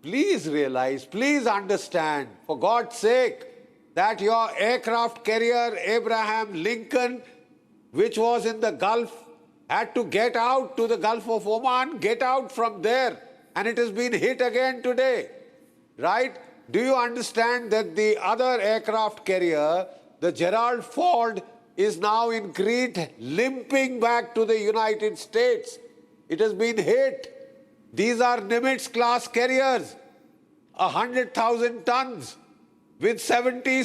Please realize, please understand, for God's sake, that your aircraft carrier Abraham Lincoln, which was in the Gulf, had to get out to the Gulf of Oman, get out from there. And it has been hit again today, right? Do you understand that the other aircraft carrier, the Gerald Ford, is now in Crete, limping back to the United States? It has been hit. These are Nimitz-class carriers, 100,000 tons, with 70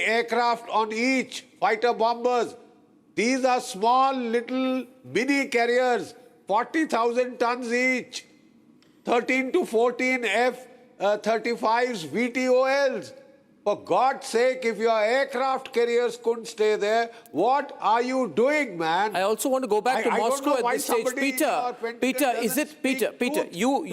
aircraft on each, fighter bombers. These are small little mini carriers, 40,000 tons each. 13 to 14 F-35s, VTOLs. For God's sake, if your aircraft carriers couldn't stay there, what are you doing, man? I also want to go back to Moscow at this stage. Peter, is it Peter? You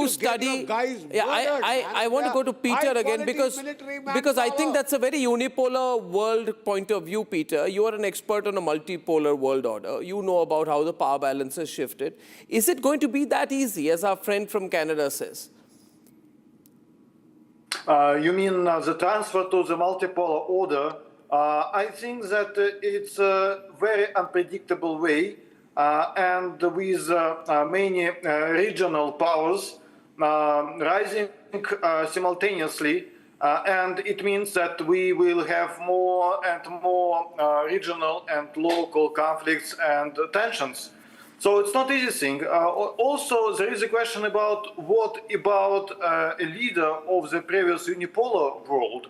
study. I want to go to Peter again because I think that's a very unipolar world point of view, Peter. You are an expert on a multipolar world order. You know about how the power balance has shifted. Is it going to be that easy, as our friend from Canada says? You mean the transfer to the multipolar order? I think that it's a very unpredictable way, and with many regional powers rising simultaneously, and it means that we will have more and more regional and local conflicts and tensions. So it's not easy thing. Also, there is a question about what about a leader of the previous unipolar world?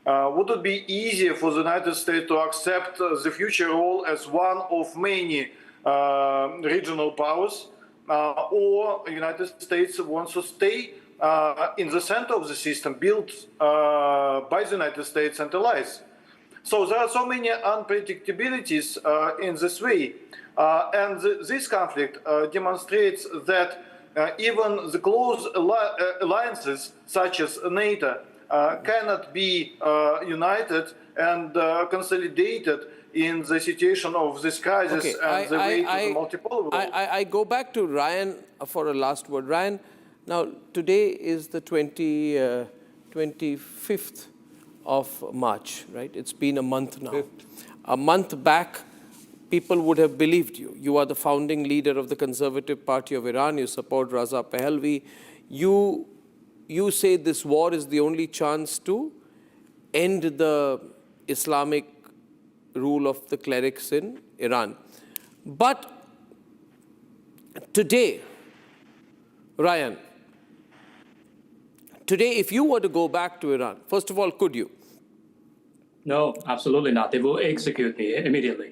Would it be easier for the United States to accept the future role as one of many regional powers, or the United States wants to stay in the center of the system built by the United States and allies? So there are so many unpredictabilities in this way. And this conflict demonstrates that even the close alliances, such as NATO, cannot be united and consolidated in the situation of this crisis and the way to the multipolar world. I go back to Ryan for a last word. Ryan, now today is the 25th of March, right? It's been a month now. A month back, people would have believed you. You are the founding leader of the Conservative Party of Iran. You support Raza Pahlavi. You say this war is the only chance to end the Islamic rule of the clerics in Iran. But today, Ryan, today if you were to go back to Iran, first of all, could you? No, absolutely not. They will execute me immediately.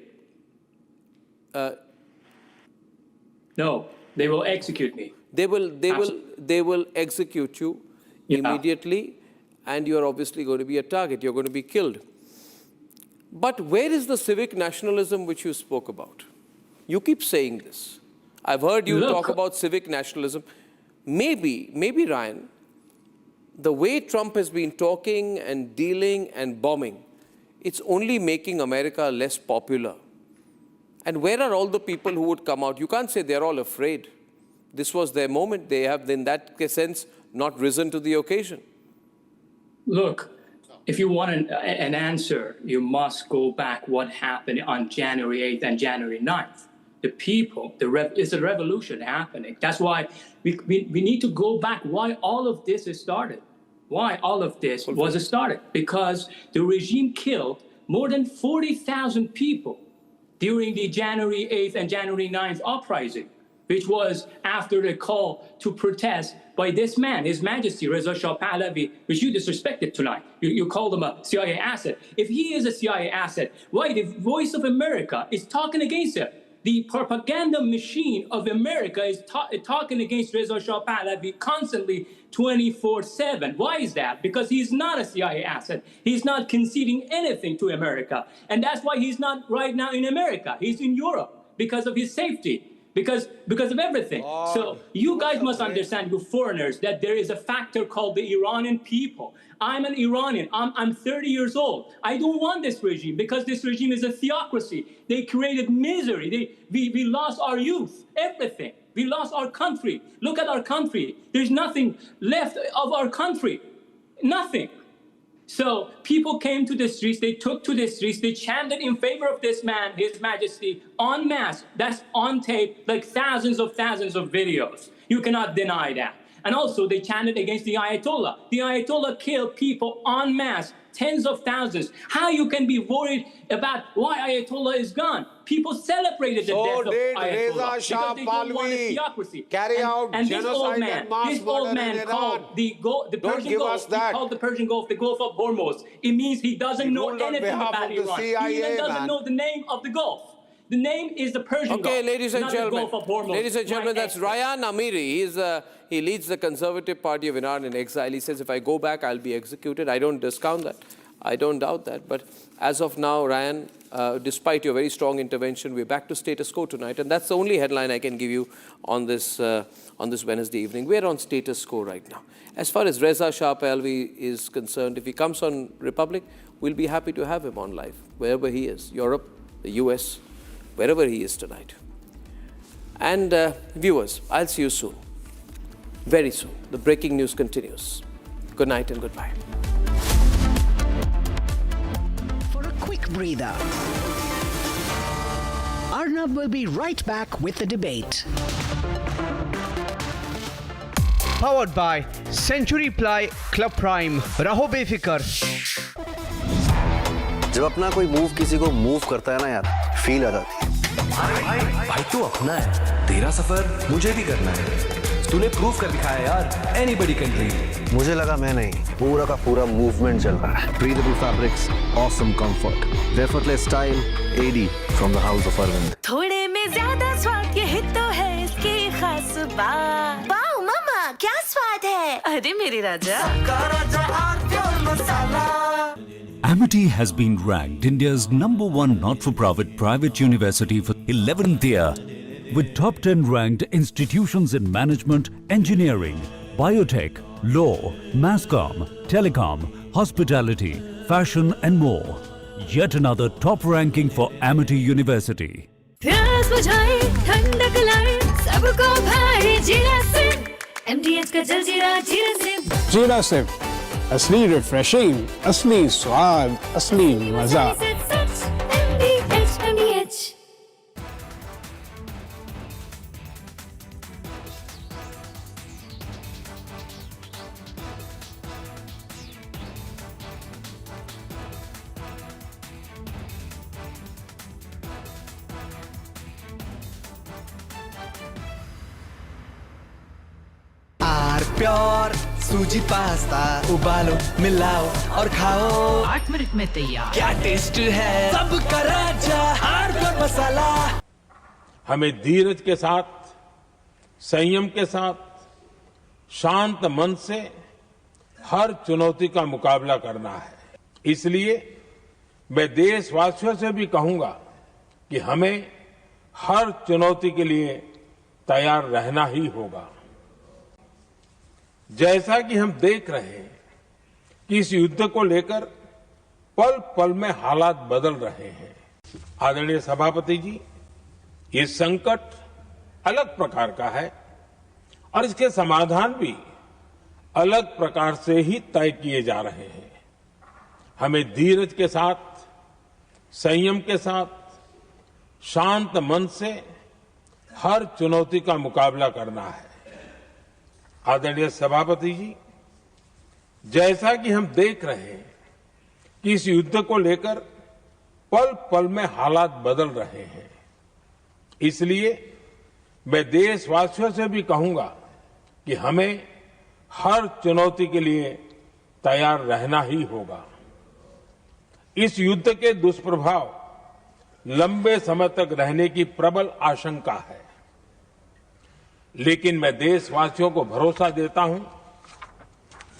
No, they will execute me. They will execute you immediately, and you are obviously going to be a target. You're going to be killed. But where is the civic nationalism which you spoke about? You keep saying this. I've heard you talk about civic nationalism. Maybe, Ryan, the way Trump has been talking and dealing and bombing, it's only making America less popular. And where are all the people who would come out? You can't say they're all afraid. This was their moment. They have, in that sense, not risen to the occasion. Look, if you want an answer, you must go back what happened on January 8th and January 9th. The people, it's a revolution happening. That's why we need to go back why all of this is started. Why all of this was started. Because the regime killed more than 40,000 people during the January 8th and January 9th uprising, which was after the call to protest by this man, His Majesty Reza Shah Pahlavi, which you disrespected tonight. You called him a CIA asset. If he is a CIA asset, why the Voice of America is talking against him? The propaganda machine of America is talking against Reza Shah Pahlavi constantly 24/7. Why is that? Because he's not a CIA asset. He's not conceding anything to America. And that's why he's not right now in America. He's in Europe because of his safety. Because of everything. So you guys must understand, you foreigners, that there is a factor called the Iranian people. I'm an Iranian. I'm 30 years old. I don't want this regime because this regime is a theocracy. They created misery. We lost our youth, everything. We lost our country. Look at our country. There's nothing left of our country. Nothing. So people came to the streets, they took to the streets, they chanted in favor of this man, His Majesty, en masse. That's on tape, like thousands of videos. You cannot deny that. And also they chanted against the Ayatollah. The Ayatollah killed people en masse, tens of thousands. How you can be worried about why Ayatollah is gone? People celebrated the death of Ayatollah because they don't want a theocracy. Carry out and genocide and mass this old man called the Persian Gulf. He called the Persian Gulf the Gulf of Hormuz. It means he doesn't know anything about Iran. He even doesn't know the name of the Gulf. The name is the Persian Gulf. Okay, ladies and not gentlemen. the Gulf of Hormuz. Ladies and gentlemen, that's Ryan Amiri. He leads the Conservative Party of Iran in exile. He says, if I go back, I'll be executed. I don't discount that. I don't doubt that. But as of now, Ryan, despite your very strong intervention, we're back to status quo tonight. And that's the only headline I can give you on this Wednesday evening. We're on status quo right now. As far as Reza Shah Pahlavi is concerned, if he comes on Republic, we'll be happy to have him on live, wherever he is, Europe, the US, wherever he is tonight. And viewers, I'll see you soon. Very soon. The breaking news continues. Good night and goodbye. For a quick breather, Arnab will be right back with the debate. Powered by Century Ply Club Prime. रहो बेफिक्र. जब अपना कोई move किसी को move करता है ना यार, फील आ जाती है. भाई तू अपना है, तेरा सफर मुझे भी करना है. तूने प्रूव कर दिखाया यार, anybody can dream. मुझे लगा मैं नहीं, पूरा का पूरा मूवमेंट चल रहा है. Breathable fabrics, awesome comfort, effortless style, AD from the house of Arvind. थोड़े में ज्यादा स्वाद, यही तो है इसकी खास बात. वाओ मामा, क्या स्वाद है? अरे मेरे राजा. Amity has been ranked India's #1 not-for-profit private university for 11th year, with top 10 ranked institutions in management, engineering, biotech, law, masscom, telecom, hospitality, fashion and more. Yet another top ranking for Amity University. प्यास बुझाए, ठंडक लाए, सबको भाए जीरा Singh. MDH का जलजीरा जीरा सिंह. जीरा सिंह, असली रिफ्रेशिंग, असली स्वाद, असली मजा. MDH. प्योर सूजी पास्ता उबालो मिलाओ और खाओ 8 मिनट में तैयार। क्या टेस्ट है सबका राजा हार्डकोर मसाला। हमें धीरज के साथ, संयम के साथ, शांत मन से हर चुनौती का मुकाबला करना है। इसलिए मैं देशवासियों से भी कहूंगा कि हमें हर चुनौती के लिए तैयार रहना ही होगा। जैसा कि हम देख रहे हैं कि इस युद्ध को लेकर पल पल में हालात बदल रहे हैं। आदरणीय सभापति जी, ये संकट अलग प्रकार का है और इसके समाधान भी अलग प्रकार से ही तय किए जा रहे हैं। हमें धीरज के साथ, संयम के साथ, शांत मन से हर चुनौती का मुकाबला करना है। आदरणीय सभापति जी, जैसा कि हम देख रहे हैं कि इस युद्ध को लेकर पल पल में हालात बदल रहे हैं। इसलिए मैं देशवासियों से भी कहूंगा कि हमें हर चुनौती के लिए तैयार रहना ही होगा। इस युद्ध के दुष्प्रभाव लंबे समय तक रहने की प्रबल आशंका है, लेकिन मैं देशवासियों को भरोसा देता हूं,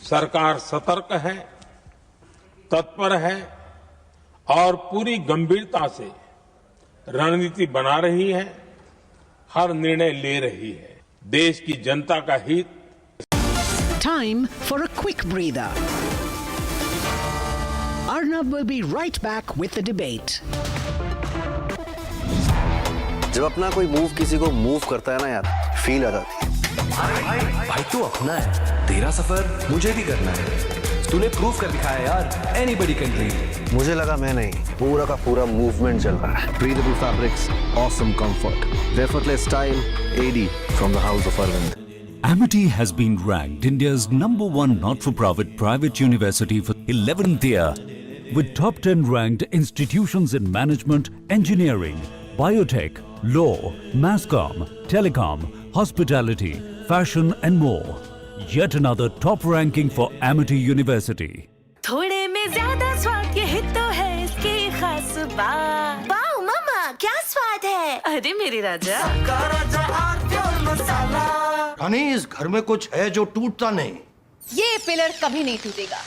सरकार सतर्क है, तत्पर है और पूरी गंभीरता से रणनीति बना रही है, हर निर्णय ले रही है। देश की जनता का हित। Time for a quick breather. Arnab will be right back with the debate. जब अपना कोई मूव किसी को मूव करता है ना यार, फील आ जाती है। भाई तू अपना है, तेरा सफर मुझे भी करना है। तूने प्रूव कर दिखाया यार, एनीबॉडी कैन ड्रीम। मुझे लगा मैं नहीं, पूरा का पूरा मूवमेंट चल रहा है। Breathable fabrics, awesome comfort, effortless style, AD from the house of Arvind. Amity has been ranked India's #1 not-for-profit private university for 11th year, with top 10 ranked institutions in management, engineering, biotech, law, masscom, telecom, hospitality, fashion and more. Yet another top ranking for Amity University. थोड़े में ज्यादा स्वाद, यही तो है इसकी खास बात। वाओ मम्मा, क्या स्वाद है। अरे मेरे राजा, रानी, इस घर में कुछ है जो टूटता नहीं। ये पिलर कभी नहीं टूटेगा।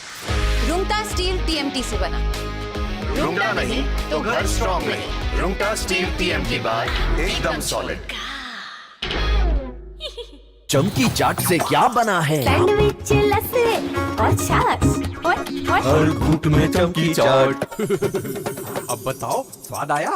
रुंगटा स्टील TMT से बना। रुंगटा नहीं तो घर स्ट्रॉन्ग नहीं। रुंगटा स्टील TMT बार एकदम सॉलिड। चमकी चाट से क्या बना है? सैंडविच, लस्सी और छाछ और हर घूंट में चमकी चाट। अब बताओ, स्वाद आया?